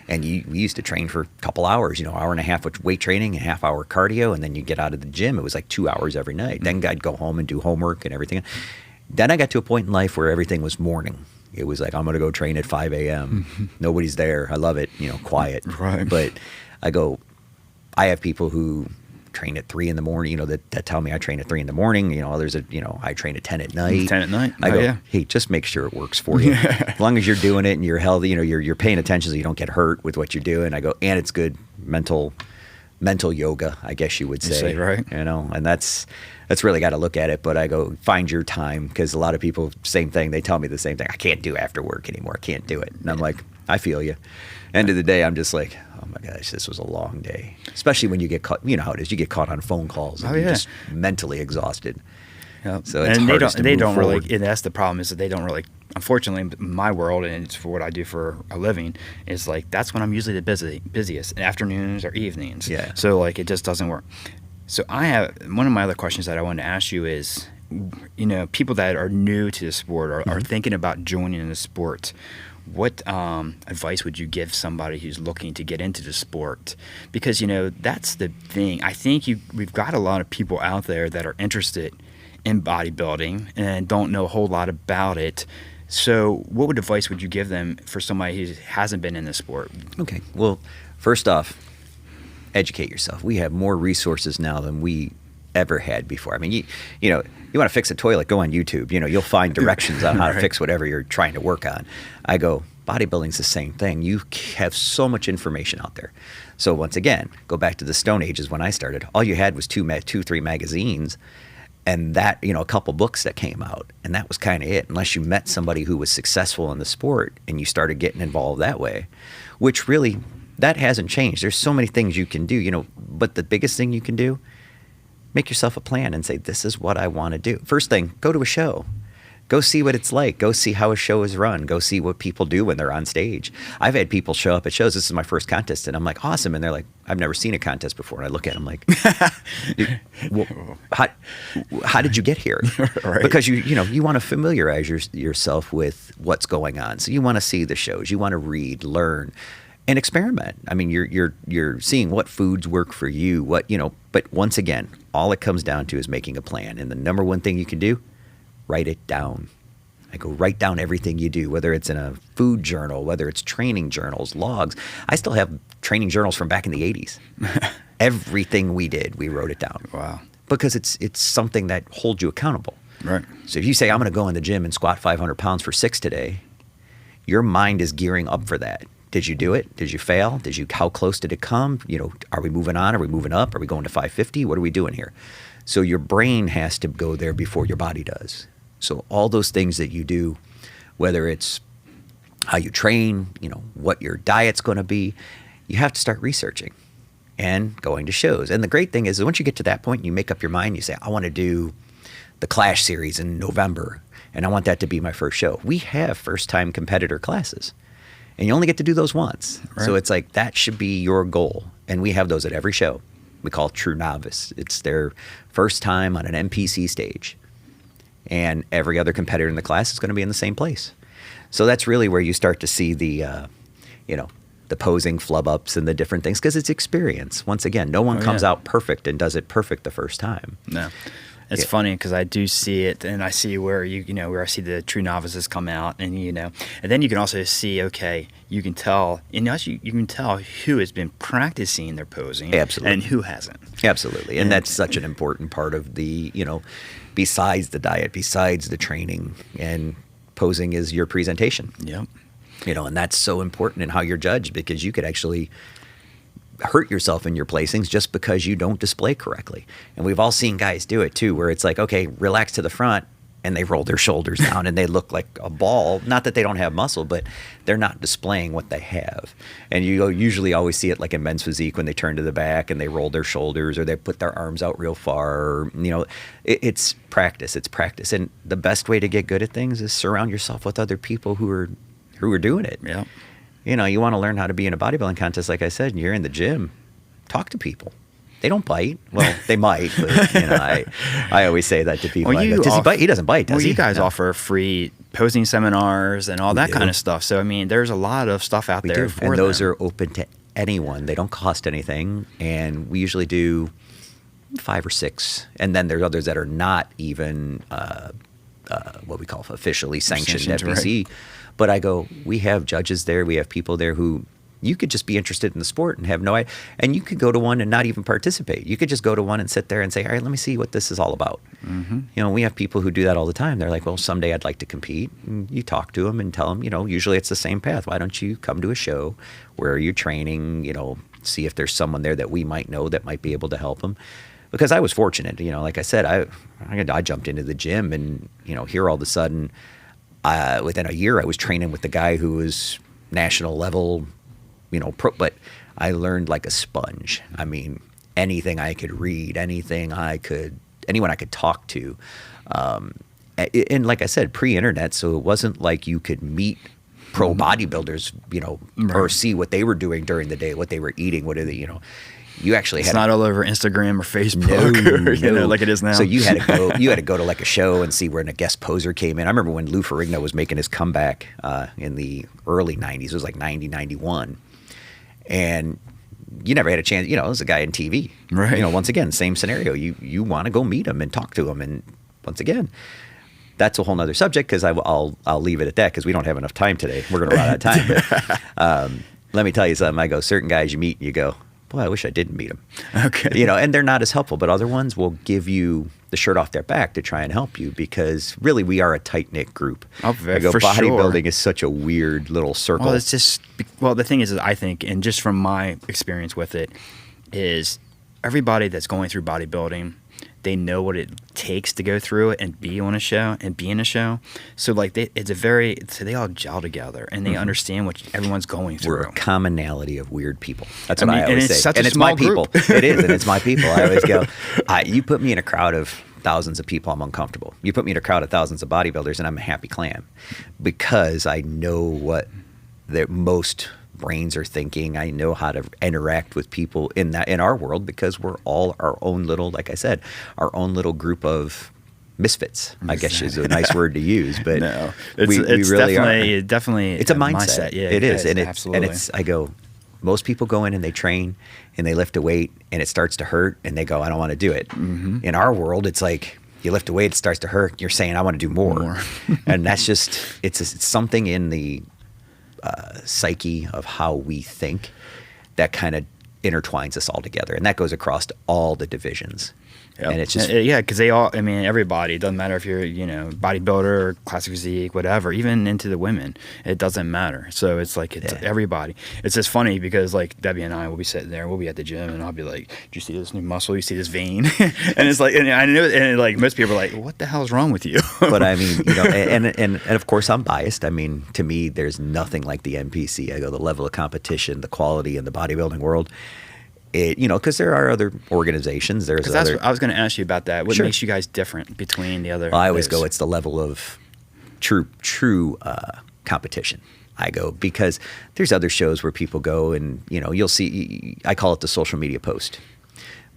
and we used to train for a couple hours, hour and a half of weight training, a half hour cardio, and then you get out of the gym. It was like 2 hours every night. Then I'd go home and do homework and everything. Then I got to a point in life where everything was morning. It was like, I'm going to go train at 5 a.m. Nobody's there. I love it, quiet. Right. But I have people who train at 3 in the morning, that tell me I train at 3 in the morning. Others, I train at 10 at night. 10 at night. I go, yeah. hey, just make sure it works for you. As long as you're doing it and you're healthy, you're paying attention so you don't get hurt with what you're doing. I go, and it's good mental yoga, I guess you would say. Right. And that's really got to look at it. But I go, find your time, because a lot of people, same thing, they tell me the same thing. I can't do after work anymore. I can't do it. And I'm like, I feel you. End of the day, I'm just like, oh my gosh, this was a long day. Especially when you get caught, how it is. You get caught on phone calls and you're just mentally exhausted. Yep. So it's and hardest they to don't move really, forward. and that's the problem, is that they don't really, unfortunately, in my world, and it's for what I do for a living, is like, that's when I'm usually the busiest, afternoons or evenings. Yeah. So like, it just doesn't work. So I have, one of my other questions that I wanted to ask you is, people that are new to the sport or are thinking about joining the sport, what advice would you give somebody who's looking to get into the sport? Because, that's the thing. I think we've got a lot of people out there that are interested in bodybuilding and don't know a whole lot about it. So what advice would you give them for somebody who hasn't been in the sport? Okay. Well, first off, educate yourself. We have more resources now than we ever had before. I mean, you want to fix a toilet, go on YouTube. You'll find directions on how to fix whatever you're trying to work on. I go, bodybuilding's the same thing. You have so much information out there. So once again, go back to the Stone Ages when I started. All you had was 3 magazines, and that, a couple books that came out, and that was kind of it. Unless you met somebody who was successful in the sport and you started getting involved that way, which really, that hasn't changed. There's so many things you can do, but the biggest thing you can do, make yourself a plan and say, this is what I want to do. First thing, go to a show. Go see what it's like. Go see how a show is run. Go see what people do when they're on stage. I've had people show up at shows. This is my first contest, and I'm like, awesome. And they're like, I've never seen a contest before. And I look at them like, well, how did you get here? Right. Because you want to familiarize yourself with what's going on. So you want to see the shows. You want to read, learn. and experiment. I mean, you're seeing what foods work for you, but once again, all it comes down to is making a plan. And the number one thing you can do, write it down. I go write down everything you do, whether it's in a food journal, whether it's training journals, logs. I still have training journals from back in the 80s. Everything we did, we wrote it down. Wow. Because it's something that holds you accountable. Right. So if you say, I'm going to go in the gym and squat 500 pounds for 6 today, your mind is gearing up for that. Did you do it? Did you fail? How close did it come? Are we moving on? Are we moving up? Are we going to 550? What are we doing here? So your brain has to go there before your body does. So all those things that you do, whether it's how you train, what your diet's going to be, you have to start researching and going to shows. And the great thing is once you get to that point, you make up your mind, you say, I want to do the Klash series in November, and I want that to be my first show. We have first-time competitor classes, and you only get to do those once. Right. So it's like that should be your goal, and we have those at every show. We call it True Novice. It's their first time on an NPC stage, and every other competitor in the class is going to be in the same place. So that's really where you start to see the posing flub-ups and the different things, because it's experience. Once again, no one comes out perfect and does it perfect the first time. No. It's funny because I do see it, and I see where where I see the true novices come out, and and then you can also see, okay, you can tell, and also you can tell who has been practicing their posing, absolutely, and who hasn't. Absolutely, and that's such an important part of the besides the diet, besides the training, and posing is your presentation. Yep. And that's so important in how you're judged, because you could actually hurt yourself in your placings just because you don't display correctly. And we've all seen guys do it too, where it's like, okay, relax to the front, and they roll their shoulders down and they look like a ball. Not that they don't have muscle, but they're not displaying what they have. And you usually always see it like in men's physique when they turn to the back and they roll their shoulders, or they put their arms out real far. It's practice. It's practice. And the best way to get good at things is surround yourself with other people who are doing it. Yeah. You want to learn how to be in a bodybuilding contest, like I said, and you're in the gym, talk to people. They don't bite. Well, they might, but I always say that to people. Well, does he bite? He doesn't bite, does he? You guys offer free posing seminars and all that kind of stuff. So, I mean, there's a lot of stuff out there for them. And those are open to anyone. They don't cost anything. And we usually do 5 or 6. And then there's others that are not even what we call officially sanctioned NPC. Right. But I go, we have judges there. We have people there who you could just be interested in the sport and have no idea. And you could go to one and not even participate. You could just go to one and sit there and say, all right, let me see what this is all about. Mm-hmm. We have people who do that all the time. They're like, well, someday I'd like to compete. And you talk to them and tell them, usually it's the same path. Why don't you come to a show where you're training, see if there's someone there that we might know that might be able to help them. Because I was fortunate, like I said, I jumped into the gym and, here all of a sudden, within a year, I was training with the guy who was national level, pro, but I learned like a sponge. I mean, anything I could read, anyone I could talk to. And like I said, pre-internet, so it wasn't like you could meet pro bodybuilders, or see what they were doing during the day, what they were eating, what are they, you actually it's not all over Instagram or Facebook, no. Like it is now. So you had to go to like a show and see when a guest poser came in. I remember when Lou Ferrigno was making his comeback in the early 90s. It was like 90, 91. And you never had a chance. It was a guy in TV. Right. Once again, same scenario. You want to go meet him and talk to him. And once again, that's a whole nother subject, because I'll leave it at that, because we don't have enough time today. We're going to run out of time. But, let me tell you something. I go, certain guys you meet and you go, boy, I wish I didn't meet them. Okay. And they're not as helpful, but other ones will give you the shirt off their back to try and help you, because really we are a tight-knit group. Bodybuilding is such a weird little circle. Well, the thing is I think, and just from my experience with it, is everybody that's going through bodybuilding, they know what it takes to go through it and be on a show and be in a show. So like they all gel together and they understand what everyone's going through. We're a commonality of weird people. That's what I always say. Such and a it's small my group. people. It is, and it's my people. I always go, you put me in a crowd of thousands of people, I'm uncomfortable. You put me in a crowd of thousands of bodybuilders, and I'm a happy clam, because I know what most brains are thinking. I know how to interact with people in our world, because we're all our own little, like I said, our own little group of misfits, I guess is a nice word to use, but no, we really definitely it's a mindset. Yeah, it is. And absolutely. I go, Most people go in and they train and they lift a weight and it starts to hurt and they go, I don't want to do it. In our world, it's like you lift a weight, it starts to hurt. You're saying, I want to do more. And that's just, it's something in the psyche of how we think that kind of intertwines us all together. And that goes across all the divisions. Yep. And it's just because they all, I mean, everybody, it doesn't matter if you're, bodybuilder or classic physique, whatever, even into the women, it doesn't matter. So it's like, it's everybody. It's just funny because like Debbie and I will be sitting there, we'll be at the gym and I'll be like, do you see this new muscle? You see this vein? And it's like, and I know, and like most people are like, what the hell is wrong with you? But I mean, and of course I'm biased. I mean, to me, there's nothing like the NPC. I go, the level of competition, the quality in the bodybuilding world. Because there are other organizations. I was going to ask you about that. What makes you guys different between the other? Well, I always go, it's the level of true competition. I go, because there's other shows where people go and, you'll see, I call it the social media post.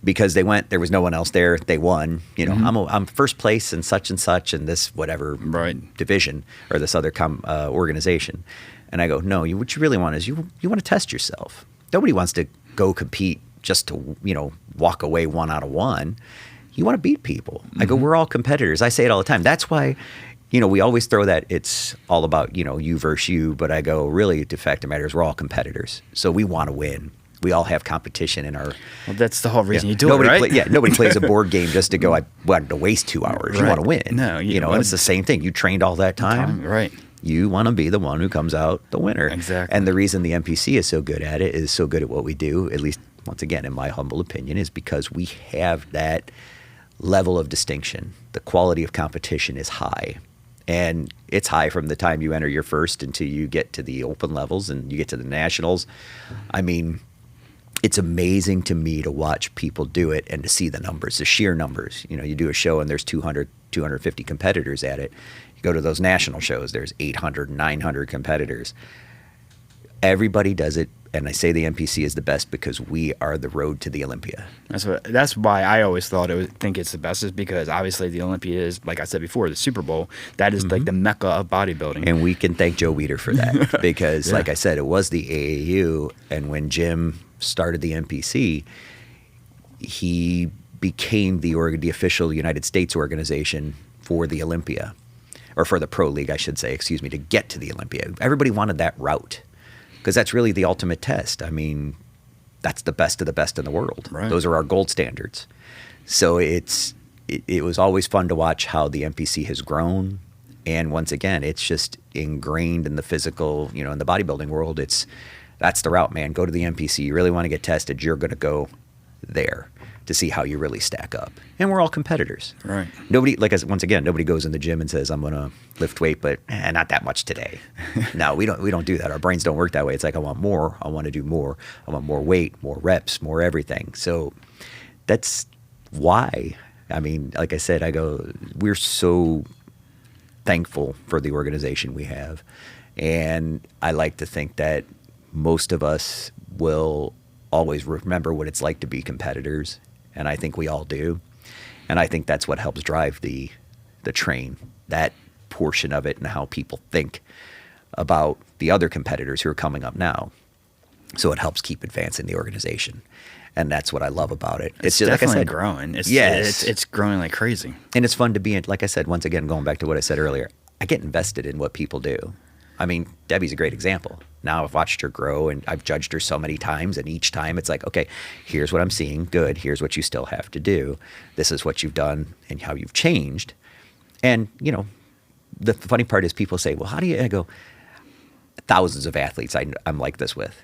Because they went, there was no one else there, they won. I'm first place in such and such in this whatever division or this other organization. And I go, no, what you really want is you want to test yourself. Nobody wants to go compete just to, walk away 1 out of 1. You want to beat people. I go, we're all competitors. I say it all the time. That's why, we always throw that it's all about, you versus you. But I go, really, the fact of the matter is we're all competitors. So we want to win. We all have competition in our... Well, that's the whole reason you do it, right? Nobody plays a board game just to go, I wanted to waste 2 hours. You want to win. No. And it's the same thing. You trained all that time. Right. You want to be the one who comes out the winner. Exactly. And the reason the NPC is so good at it, is so good at what we do, at least, once again, in my humble opinion, is because we have that level of distinction. The quality of competition is high. And it's high from the time you enter your first until you get to the open levels and you get to the nationals. I mean, it's amazing to me to watch people do it and to see the numbers, the sheer numbers. You do a show and there's 200, 250 competitors at it. You go to those national shows, there's 800, 900 competitors. Everybody does it, and I say the NPC is the best because we are the road to the Olympia. That's why I always think it's the best, is because obviously the Olympia is, like I said before, the Super Bowl. That is like the mecca of bodybuilding. And we can thank Joe Weider for that because, like I said, it was the AAU, and when Jim started the NPC, he became the official United States organization for the Olympia, or for the Pro League, I should say, to get to the Olympia. Everybody wanted that route because that's really the ultimate test. I mean, that's the best of the best in the world. Right. Those are our gold standards. So it was always fun to watch how the NPC has grown. And once again, it's just ingrained in the physical, in the bodybuilding world. That's the route, man. Go to the NPC. You really want to get tested, you're going to go there to see how you really stack up. And we're all competitors. Right. Nobody goes in the gym and says, I'm going to lift weight, but not that much today. No, we don't do that. Our brains don't work that way. It's like, I want more. I want to do more. I want more weight, more reps, more everything. So that's why, I mean, like I said, we're so thankful for the organization we have. And I like to think that most of us will always remember what it's like to be competitors. And I think we all do. And I think that's what helps drive the train, that portion of it, and how people think about the other competitors who are coming up now. So it helps keep advancing the organization. And that's what I love about it. It's just, definitely like I said, growing. It's growing like crazy. And it's fun to be in, like I said, once again, going back to what I said earlier, I get invested in what people do. I mean, Debbie's a great example. Now I've watched her grow and I've judged her so many times, and each time it's like, okay, here's what I'm seeing. Good. Here's what you still have to do. This is what you've done and how you've changed. And, the funny part is people say, well, how do you, I go, thousands of athletes I'm like this with,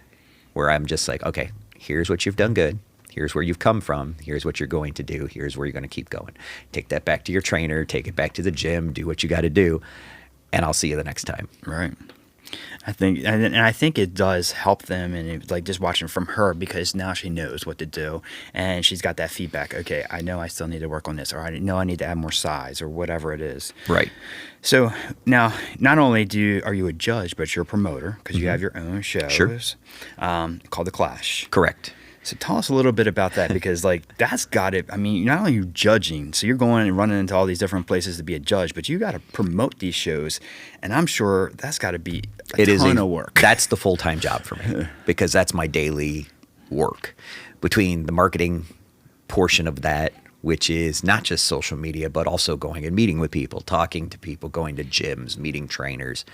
where I'm just like, okay, here's what you've done good. Here's where you've come from. Here's what you're going to do. Here's where you're going to keep going. Take that back to your trainer. Take it back to the gym. Do what you got to do. And I'll see you the next time. Right. I think it does help them, and like just watching from her, because now she knows what to do and she's got that feedback. Okay, I know I still need to work on this, or I know I need to add more size, or whatever it is. Right. So now, not only are you a judge, but you're a promoter because you have your own shows. Sure. Called the Klash. Correct. So tell us a little bit about that, because like that's got it. I mean, not only are you judging, so you're going and running into all these different places to be a judge, but you got to promote these shows, and I'm sure that's got to be a ton of work. That's the full-time job for me because that's my daily work. Between the marketing portion of that, which is not just social media, but also going and meeting with people, talking to people, going to gyms, meeting trainers,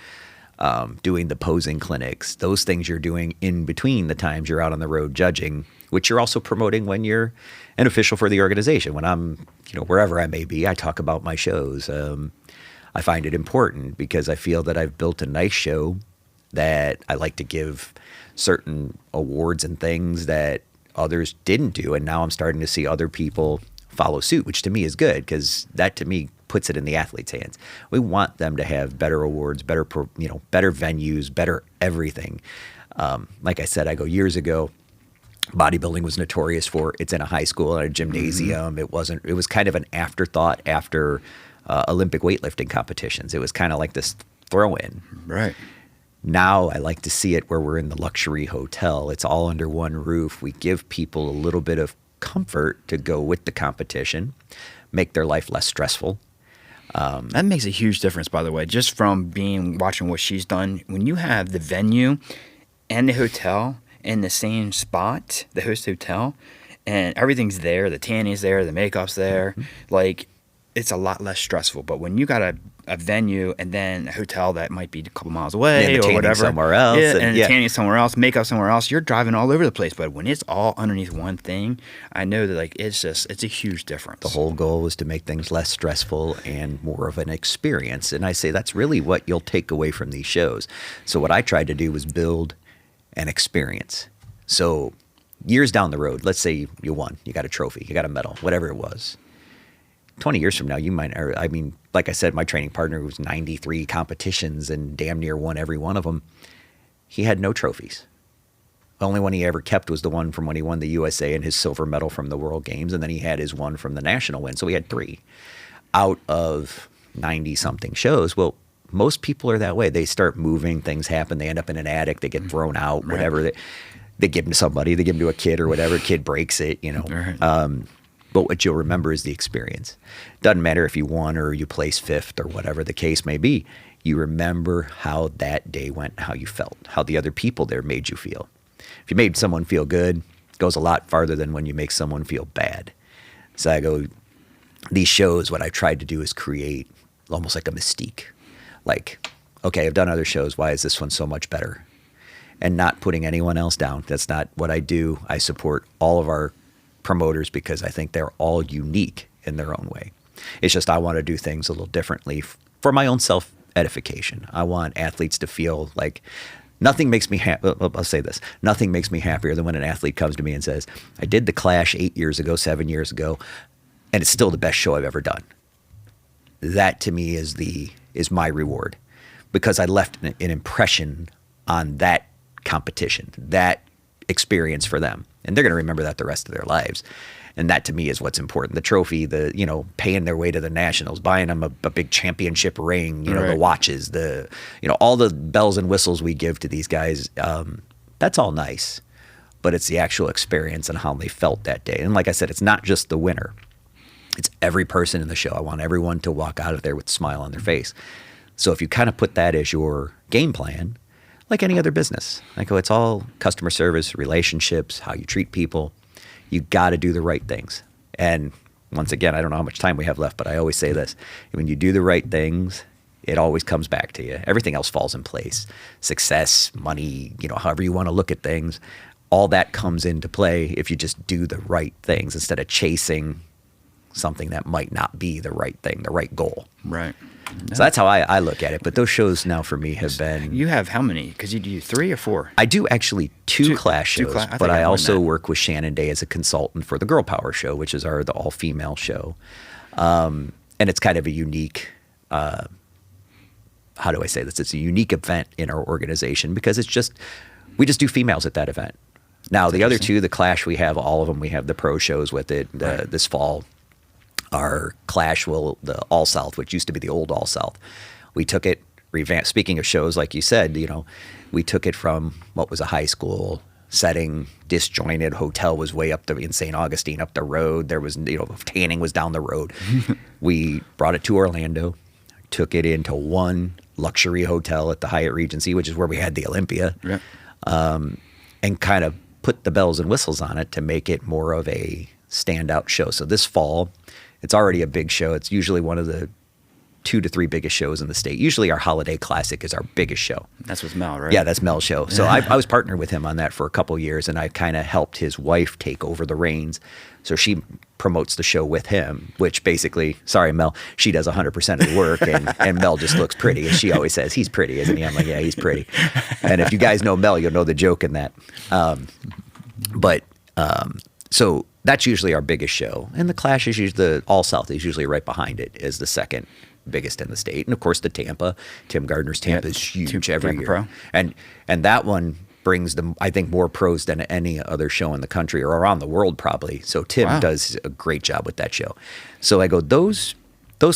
doing the posing clinics, those things you're doing in between the times you're out on the road judging, which you're also promoting when you're an official for the organization. When I'm, wherever I may be, I talk about my shows. I find it important because I feel that I've built a nice show that I like to give certain awards and things that others didn't do. And now I'm starting to see other people follow suit, which to me is good because that to me puts it in the athlete's hands. We want them to have better awards, better venues, better everything. Like I said, years ago, bodybuilding was notorious for it's in a high school and a gymnasium. Mm-hmm. It was kind of an afterthought after Olympic weightlifting competitions. It was kind of like this throw-in. Right. Now I like to see it where we're in the luxury hotel. It's all under one roof. We give people a little bit of comfort to go with the competition, make their life less stressful. That makes a huge difference, by the way, just from watching what she's done. When you have the venue and the hotel in the same spot, the host hotel, and everything's there, the tanny's there, the makeup's there, like it's a lot less stressful. But when you got a venue and then a hotel that might be a couple miles away or whatever, somewhere else, and the tanning somewhere else, makeup somewhere else, you're driving all over the place. But when it's all underneath one thing, I know that like it's a huge difference. The whole goal is to make things less stressful and more of an experience. And I say that's really what you'll take away from these shows. So what I tried to do was build an experience. So years down the road, let's say you won, you got a trophy, you got a medal, whatever it was. 20 years from now, you might, like I said, my training partner was 93 competitions and damn near won every one of them. He had no trophies. The only one he ever kept was the one from when he won the USA and his silver medal from the World Games. And then he had his one from the national win. So he had 3 out of 90 something shows. Well, most people are that way. They start moving, things happen. They end up in an attic. They get thrown out, whatever. They give them to somebody. They give them to a kid or whatever. Kid breaks it, Right. But what you'll remember is the experience. Doesn't matter if you won or you placed 5th or whatever the case may be. You remember how that day went, how you felt, how the other people there made you feel. If you made someone feel good, it goes a lot farther than when you make someone feel bad. So these shows, what I tried to do is create almost like a mystique. Like, okay, I've done other shows. Why is this one so much better? And not putting anyone else down. That's not what I do. I support all of our promoters because I think they're all unique in their own way. It's just I want to do things a little differently for my own self-edification. I want athletes to feel like nothing makes me happy. I'll say this. Nothing makes me happier than when an athlete comes to me and says, I did the Klash 8 years ago, 7 years ago, and it's still the best show I've ever done. That to me is my reward because I left an impression on that competition, that experience for them. And they're going to remember that the rest of their lives. And that to me is what's important. The trophy, paying their way to the nationals, buying them a big championship ring, right. The watches, all the bells and whistles we give to these guys. That's all nice, but it's the actual experience and how they felt that day. And like I said, it's not just the winner. It's every person in the show. I want everyone to walk out of there with a smile on their face. So if you kind of put that as your game plan, like any other business. It's all customer service, relationships, how you treat people. You got to do the right things. And once again, I don't know how much time we have left, but I always say this. When you do the right things, it always comes back to you. Everything else falls in place. Success, money, however you want to look at things, all that comes into play if you just do the right things instead of chasing something that might not be the right thing, the right goal. Right. So that's how I look at it. But those shows now for me have been... You have how many? Because you do 3 or 4? I do actually two Klash shows, but I also work with Shannon Day as a consultant for the Girl Power show, which is the all-female show. And it's kind of a unique... how do I say this? It's a unique event in our organization because we just do females at that event. Now, the other 2, the Klash, we have all of them. We have the pro shows with it this fall. Our Klash the All South, which used to be the old All South. We took it, revamped. Speaking of shows, like you said, we took it from what was a high school setting, disjointed. Hotel was way up in St. Augustine, up the road. There was, tanning was down the road. We brought it to Orlando, took it into one luxury hotel at the Hyatt Regency, which is where we had the Olympia, and kind of put the bells and whistles on it to make it more of a standout show. So this fall, it's already a big show. It's usually one of the 2 to 3 biggest shows in the state. Usually our Holiday Classic is our biggest show. That's with Mel, right? Yeah, that's Mel's show. So I was partnered with him on that for a couple years, and I kind of helped his wife take over the reins. So she promotes the show with him, which basically, sorry, Mel, she does 100% of the work, and Mel just looks pretty. And she always says, he's pretty, isn't he? I'm like, yeah, he's pretty. And if you guys know Mel, you'll know the joke in that. So that's usually our biggest show. And the Klash is usually, the All South is usually right behind it, is the second biggest in the state. And of course the Tampa, Tim Gardner's Tampa is huge every year. Pro. And that one brings them, I think, more pros than any other show in the country or around the world probably. So Tim does a great job with that show. So I go, those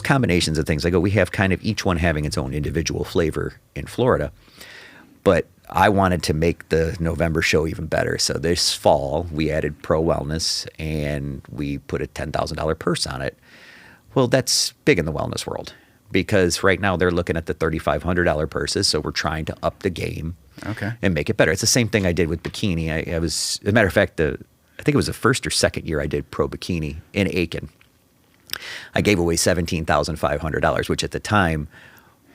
combinations of things, I go, we have kind of each one having its own individual flavor in Florida. But I wanted to make the November show even better. So this fall we added pro wellness and we put a $10,000 purse on it. Well, that's big in the wellness world because right now they're looking at the $3,500 purses. So we're trying to up the game and make it better. It's the same thing I did with bikini. I was, as a matter of fact, I think it was the first or second year I did pro bikini in Aiken. I gave away $17,500, which at the time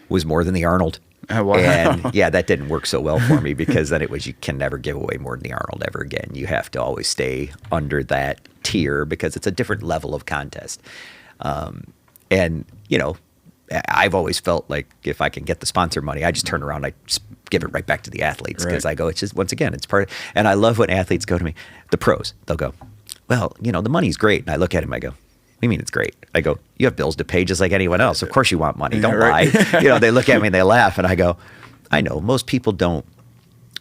was more than the Arnold. Oh, wow. And yeah, that didn't work so well for me because then it was, you can never give away more than the Arnold ever again. You have to always stay under that tier because it's a different level of contest. And I've always felt like if I can get the sponsor money, I just turn around, I just give it right back to the athletes because I go, it's just, once again, it's part of, and I love when athletes go to me, the pros, they'll go, well, the money's great. And I look at him, I go, what do you mean it's great? I go, you have bills to pay just like anyone else. Of course you want money. Don't lie. They look at me and they laugh and I go, I know most people don't,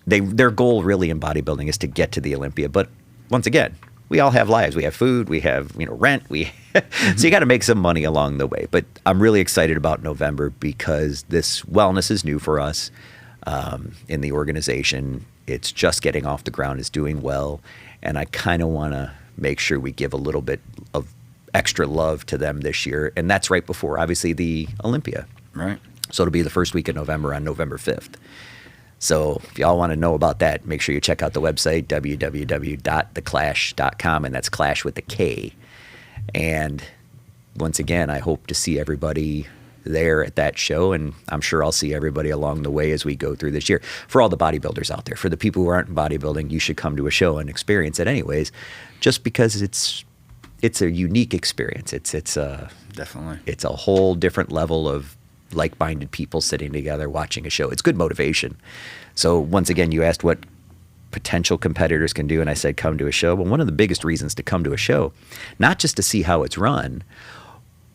their goal really in bodybuilding is to get to the Olympia. But once again, we all have lives. We have food, we have, rent. So you got to make some money along the way. But I'm really excited about November because this wellness is new for us in the organization. It's just getting off the ground, it's doing well. And I kind of want to make sure we give a little bit of extra love to them this year. And that's right before, obviously, the Olympia. Right. So it'll be the first week of November on November 5th. So if y'all want to know about that, make sure you check out the website, www.theklash.com, and that's Klash with a K. And once again, I hope to see everybody there at that show, and I'm sure I'll see everybody along the way as we go through this year. For all the bodybuilders out there, for the people who aren't in bodybuilding, you should come to a show and experience it anyways, just because it's a unique experience. It's definitely, it's a whole different level of like-minded people sitting together watching a show. It's good motivation. So once again, you asked what potential competitors can do, and I said come to a show. Well, one of the biggest reasons to come to a show, not just to see how it's run,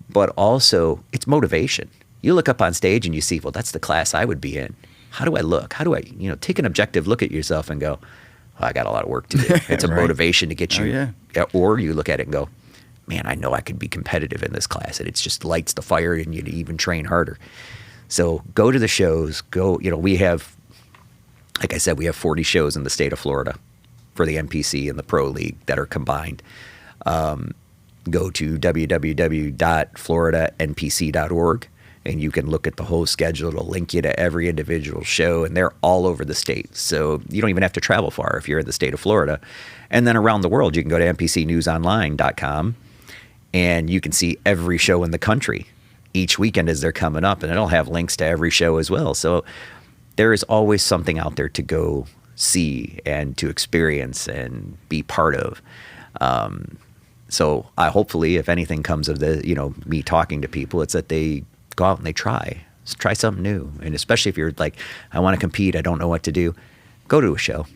but also it's motivation. You look up on stage and you see, well, that's the class I would be in. How do I look? How do I, take an objective look at yourself and go, oh, I got a lot of work to do. It's a motivation to get you. Or you look at it and go, man, I know I could be competitive in this class, and it's just lights the fire in you to even train harder. So go to the shows. We have, like I said, we have 40 shows in the state of Florida for the NPC and the Pro League that are combined. Go to www.floridanpc.org, and you can look at the whole schedule. It'll link you to every individual show, and they're all over the state. So you don't even have to travel far if you're in the state of Florida. And then around the world, you can go to npcnewsonline.com, and you can see every show in the country each weekend as they're coming up, and it'll have links to every show as well. So there is always something out there to go see and to experience and be part of. So I hopefully, if anything comes of me talking to people, it's that they go out and they try something new. And especially if you're like, I want to compete, I don't know what to do, go to a show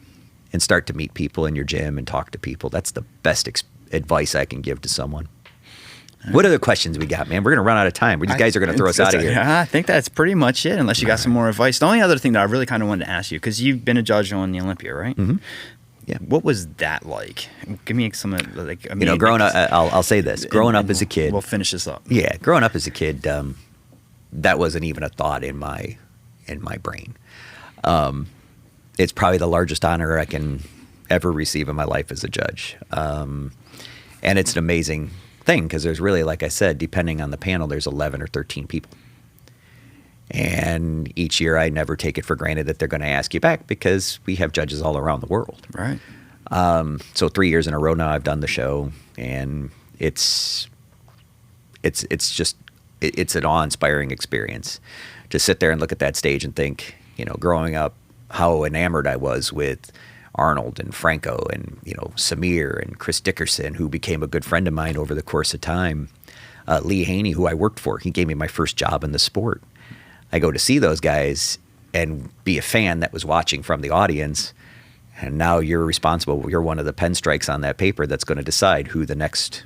and start to meet people in your gym and talk to people. That's the best advice I can give to someone. What other questions we got, man? We're going to run out of time. These guys are going to throw us out of here. Yeah, I think that's pretty much it, unless you got some more advice. The only other thing that I really kind of wanted to ask you, because you've been a judge on the Olympia, right? Mm-hmm. Yeah. What was that like? Give me some, growing up, I'll say this. Growing up as a kid. We'll finish this up. Yeah, growing up as a kid, that wasn't even a thought in my brain. It's probably the largest honor I can ever receive in my life as a judge. And it's an amazing thing because there's really, like I said, depending on the panel, there's 11 or 13 people. And each year I never take it for granted that they're going to ask you back because we have judges all around the world. Right. So 3 years in a row now I've done the show, and it's an awe-inspiring experience to sit there and look at that stage and think, growing up, how enamored I was with Arnold and Franco and, Samir and Chris Dickerson, who became a good friend of mine over the course of time. Lee Haney, who I worked for, he gave me my first job in the sport. I go to see those guys and be a fan that was watching from the audience. And now you're responsible. You're one of the pen strikes on that paper that's going to decide who the next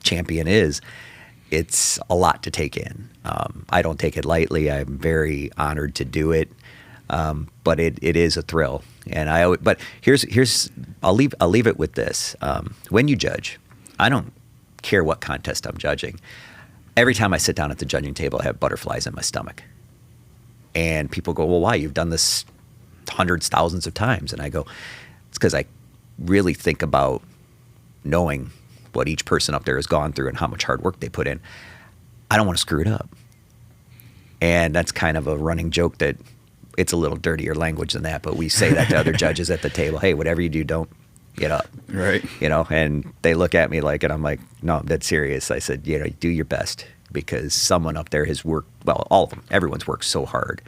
champion is. It's a lot to take in. I don't take it lightly. I'm very honored to do it. But it is a thrill. And I'll leave it with this. When you judge, I don't care what contest I'm judging. Every time I sit down at the judging table, I have butterflies in my stomach. And people go, well, why? You've done this hundreds, thousands of times. And I go, it's because I really think about knowing what each person up there has gone through and how much hard work they put in. I don't want to screw it up. And that's kind of a running joke that it's a little dirtier language than that, but we say that to other judges at the table. Hey, whatever you do, don't get up. Right. And they look at me and I'm like, no, I'm dead serious. I said, do your best, because someone up there has worked, well, all of them, everyone's worked so hard,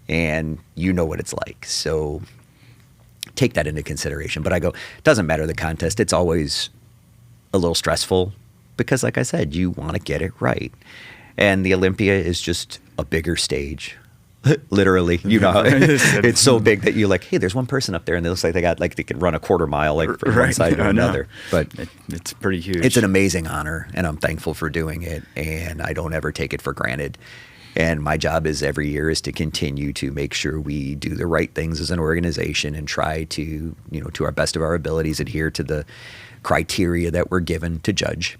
and you know what it's like. So take that into consideration. But I go, it doesn't matter the contest. It's always a little stressful because, like I said, you want to get it right. And the Olympia is just a bigger stage. Literally, it's so big that you're like, hey, there's one person up there, and it looks like they can run a quarter mile from one side to another. But it's pretty huge. It's an amazing honor, and I'm thankful for doing it, and I don't ever take it for granted. And my job every year is to continue to make sure we do the right things as an organization and try to, to our best of our abilities, adhere to the criteria that we're given to judge.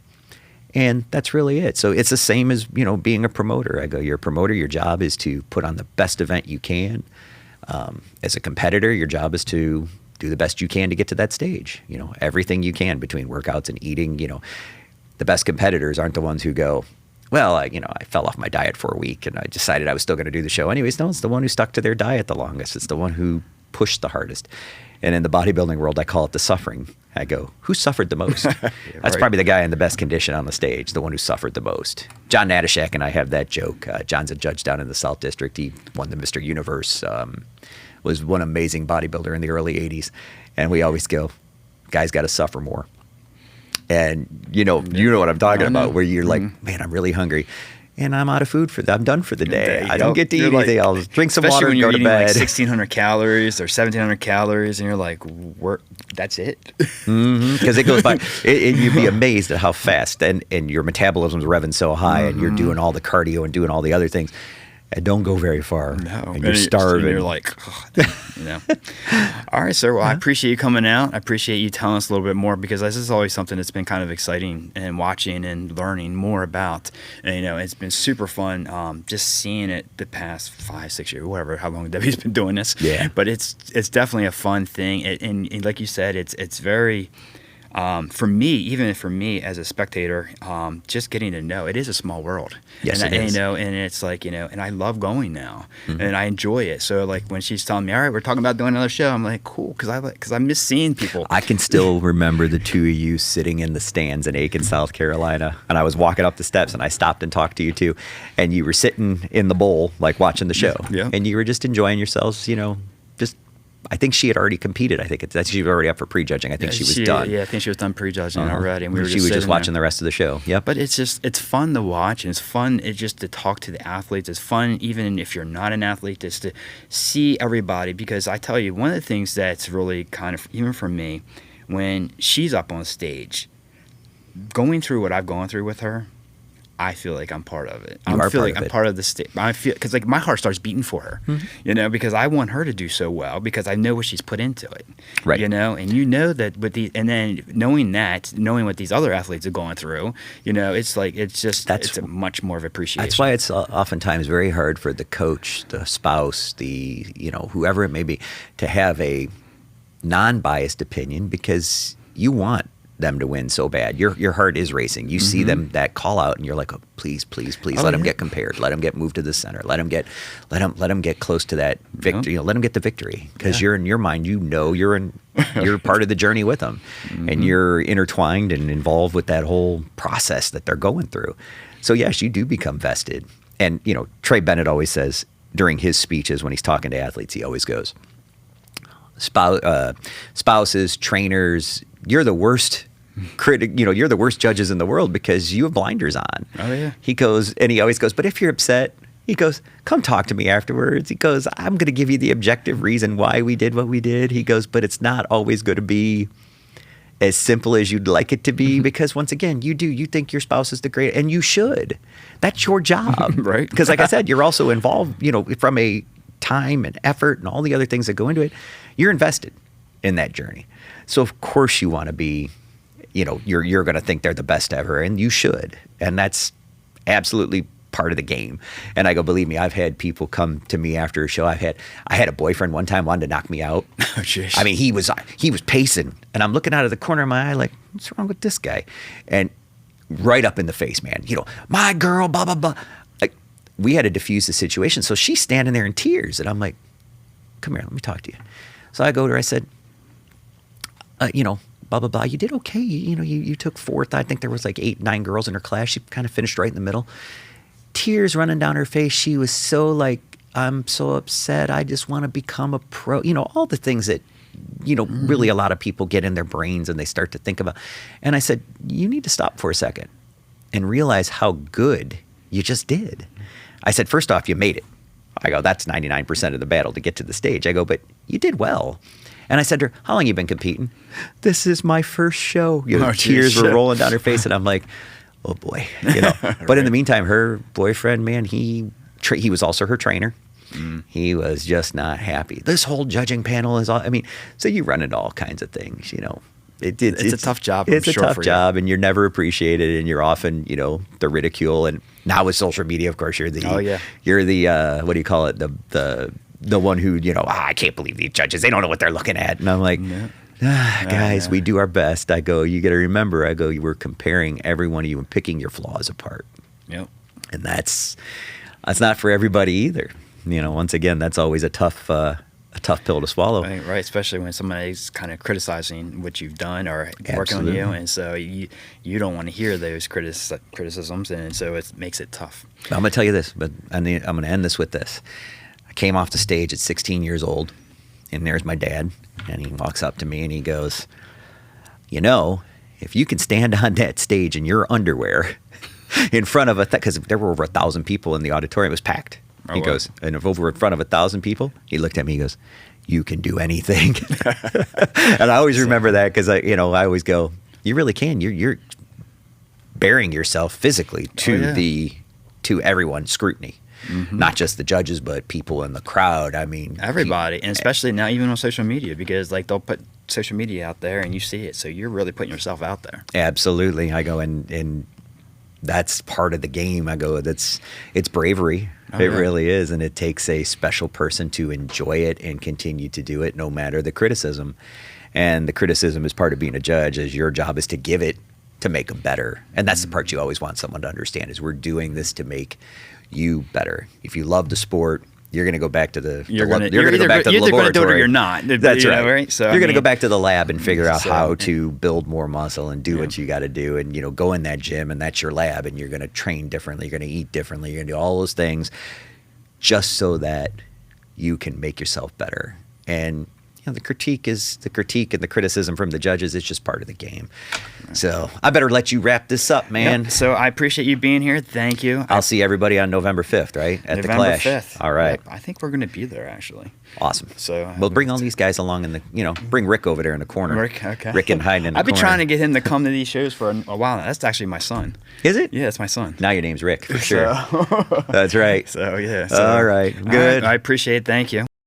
And that's really it. So it's the same as, being a promoter. I go, you're a promoter. Your job is to put on the best event you can. As a competitor, your job is to do the best you can to get to that stage. Everything you can between workouts and eating. The best competitors aren't the ones who go, well, I fell off my diet for a week and I decided I was still going to do the show anyways. No, it's the one who stuck to their diet the longest. It's the one who pushed the hardest. And in the bodybuilding world, I call it the suffering. I go, who suffered the most? That's probably the guy in the best condition on the stage, the one who suffered the most. John Natashak and I have that joke. John's a judge down in the South District. He won the Mr. Universe, was one amazing bodybuilder in the early 80s. And we always go, guys got to suffer more. And you know what I'm talking about, where you're like, man, I'm really hungry. And I'm out of food I'm done for the day. I don't get to eat anything. I'll drink some water and go to bed. Like 1,600 calories or 1,700 calories, and you're like, that's it? Because it goes by. You'd be amazed at how fast, and your metabolism's revving so high, and you're doing all the cardio and doing all the other things. And don't go very far. No. And you're starving. And you're like, All right, sir. Well, I appreciate you coming out. I appreciate you telling us a little bit more, because this is always something that's been kind of exciting and watching and learning more about. And, it's been super fun just seeing it the past 5-6 years, whatever, how long Debbie's been doing this. Yeah. But it's definitely a fun thing. And like you said, it's very... for me as a spectator, just getting to know, it is a small world. Yes, and it is. And it's like, and I love going now, and I enjoy it. So like when she's telling me, all right, we're talking about doing another show, I'm like, cool, because I miss seeing people. I can still remember the two of you sitting in the stands in Aiken, South Carolina, and I was walking up the steps, and I stopped and talked to you two, and you were sitting in the bowl, like watching the show, and you were just enjoying yourselves, just. I think she had already competed. I think she was already up for prejudging. I think she was done. Yeah, I think she was done prejudging already. And she was just watching the rest of the show. Yep. But it's fun to watch, and it's fun just to talk to the athletes. It's fun even if you're not an athlete, just to see everybody. Because I tell you, one of the things that's really kind of, even for me, when she's up on stage, going through what I've gone through with her, I feel like I'm part of it. I feel like I'm part of the state. I feel because like my heart starts beating for her, because I want her to do so well, because I know what she's put into it, right? And that with and then knowing what these other athletes are going through, it's like it's a much more of appreciation. That's why it's oftentimes very hard for the coach, the spouse, the whoever it may be, to have a non-biased opinion because you want them to win so bad. Your heart is racing. You see them that call out, and you're like, oh, please, let them get compared. Let them get moved to the center. Let them get close to that victory. You know, let them get the victory because you're in your mind. You know, you're part of the journey with them, and you're intertwined and involved with that whole process that they're going through. So yes, you do become vested. And you know, Trey Bennett always says during his speeches when he's talking to athletes, he always goes, spouses, trainers, you're the worst critic, you know, you're the worst judges in the world because you have blinders on. Oh yeah. He goes, and he always goes, but if you're upset, he goes, come talk to me afterwards. He goes, I'm going to give you the objective reason why we did what we did. He goes, but it's not always going to be as simple as you'd like it to be because once again, you think your spouse is the great, and you should. That's your job. Right. Because like I said, you're also involved, you know, from a time and effort and all the other things that go into it, you're invested in that journey. So of course you want to be, you know, you're going to think they're the best ever, and you should. And that's absolutely part of the game. And I go, believe me, I've had people come to me after a show. I had a boyfriend one time wanted to knock me out. Oh, jeez. I mean, he was pacing, and I'm looking out of the corner of my eye like, what's wrong with this guy? And right up in the face, man. You know, my girl, blah, blah, blah. Like, we had to diffuse the situation. So she's standing there in tears, and I'm like, come here, let me talk to you. So I go to her, I said, you know, blah, blah, blah. You did okay. You know, you took fourth. I think there was like 8, 9 girls in her class. She kind of finished right in the middle. Tears running down her face. She was so like, I'm so upset. I just want to become a pro. You know, all the things that, you know, really a lot of people get in their brains and they start to think about. And I said, you need to stop for a second and realize how good you just did. I said, first off, you made it. I go, that's 99% of the battle to get to the stage. I go, but you did well. And I said to her, how long have you been competing? This is my first show. You know, tears were rolling down her face. And I'm like, oh boy. You know. But in the meantime, her boyfriend, man, he was also her trainer. He was just not happy. This whole judging panel is all, I mean, so you run into all kinds of things, you know. It's a tough job. It's a tough job, and you're never appreciated, and you're often, you know, the ridicule. And now with social media, of course, you're the what do you call it? The one who, you know, I can't believe these judges. They don't know what they're looking at. And I'm like, guys, we do our best. I go, you got to remember. I go, you were comparing every one of you and picking your flaws apart. Yep. And that's not for everybody either. You know, once again, that's always a tough pill to swallow. Right, especially when somebody's kind of criticizing what you've done or working on you, and so you don't want to hear those criticisms, and so it makes it tough. I'm gonna tell you this, but I'm gonna end this with this. I came off the stage at 16 years old, and there's my dad, and he walks up to me and he goes, you know, if you can stand on that stage in your underwear in front of because there were over 1,000 people in the auditorium, it was packed. He goes, and if over in front of 1,000 people, he looked at me, he goes, you can do anything. And I always remember that because I always go, you really can. You're bearing yourself physically to everyone's scrutiny. Not just the judges, but people in the crowd. I mean, everybody, and especially now, even on social media, because like they'll put social media out there and you see it, so you're really putting yourself out there. Absolutely. I go, and that's part of the game. I go, it's bravery. It really is, and it takes a special person to enjoy it and continue to do it, no matter the criticism. And the criticism is part of being a judge. As your job is to give it to make them better, and that's the part you always want someone to understand: is we're doing this to make you better. If you love the sport, you're going to go back to the you're going to go back to the laboratory. You're either going to do it or you're not. That's right. So you're going to go back to the lab and figure out how to build more muscle and do what you got to do, and go in that gym, and that's your lab, and you're going to train differently, you're going to eat differently, you're going to do all those things just so that you can make yourself better. And the critique and the criticism from the judges is just part of the game. So I better let you wrap this up, man. Yep. So I appreciate you being here. Thank you. I'll see everybody on November 5th, right? At the Klash. November 5th. All right. Yep. I think we're going to be there, actually. Awesome. So we'll bring all these guys along bring Rick over there in the corner. Rick, okay. Rick and hiding in the corner. I've been trying to get him to come to these shows for a while now. That's actually my son. Is it? Yeah, it's my son. Now your name's Rick, for sure. That's right. So, yeah. All right. Good. I appreciate it. Thank you.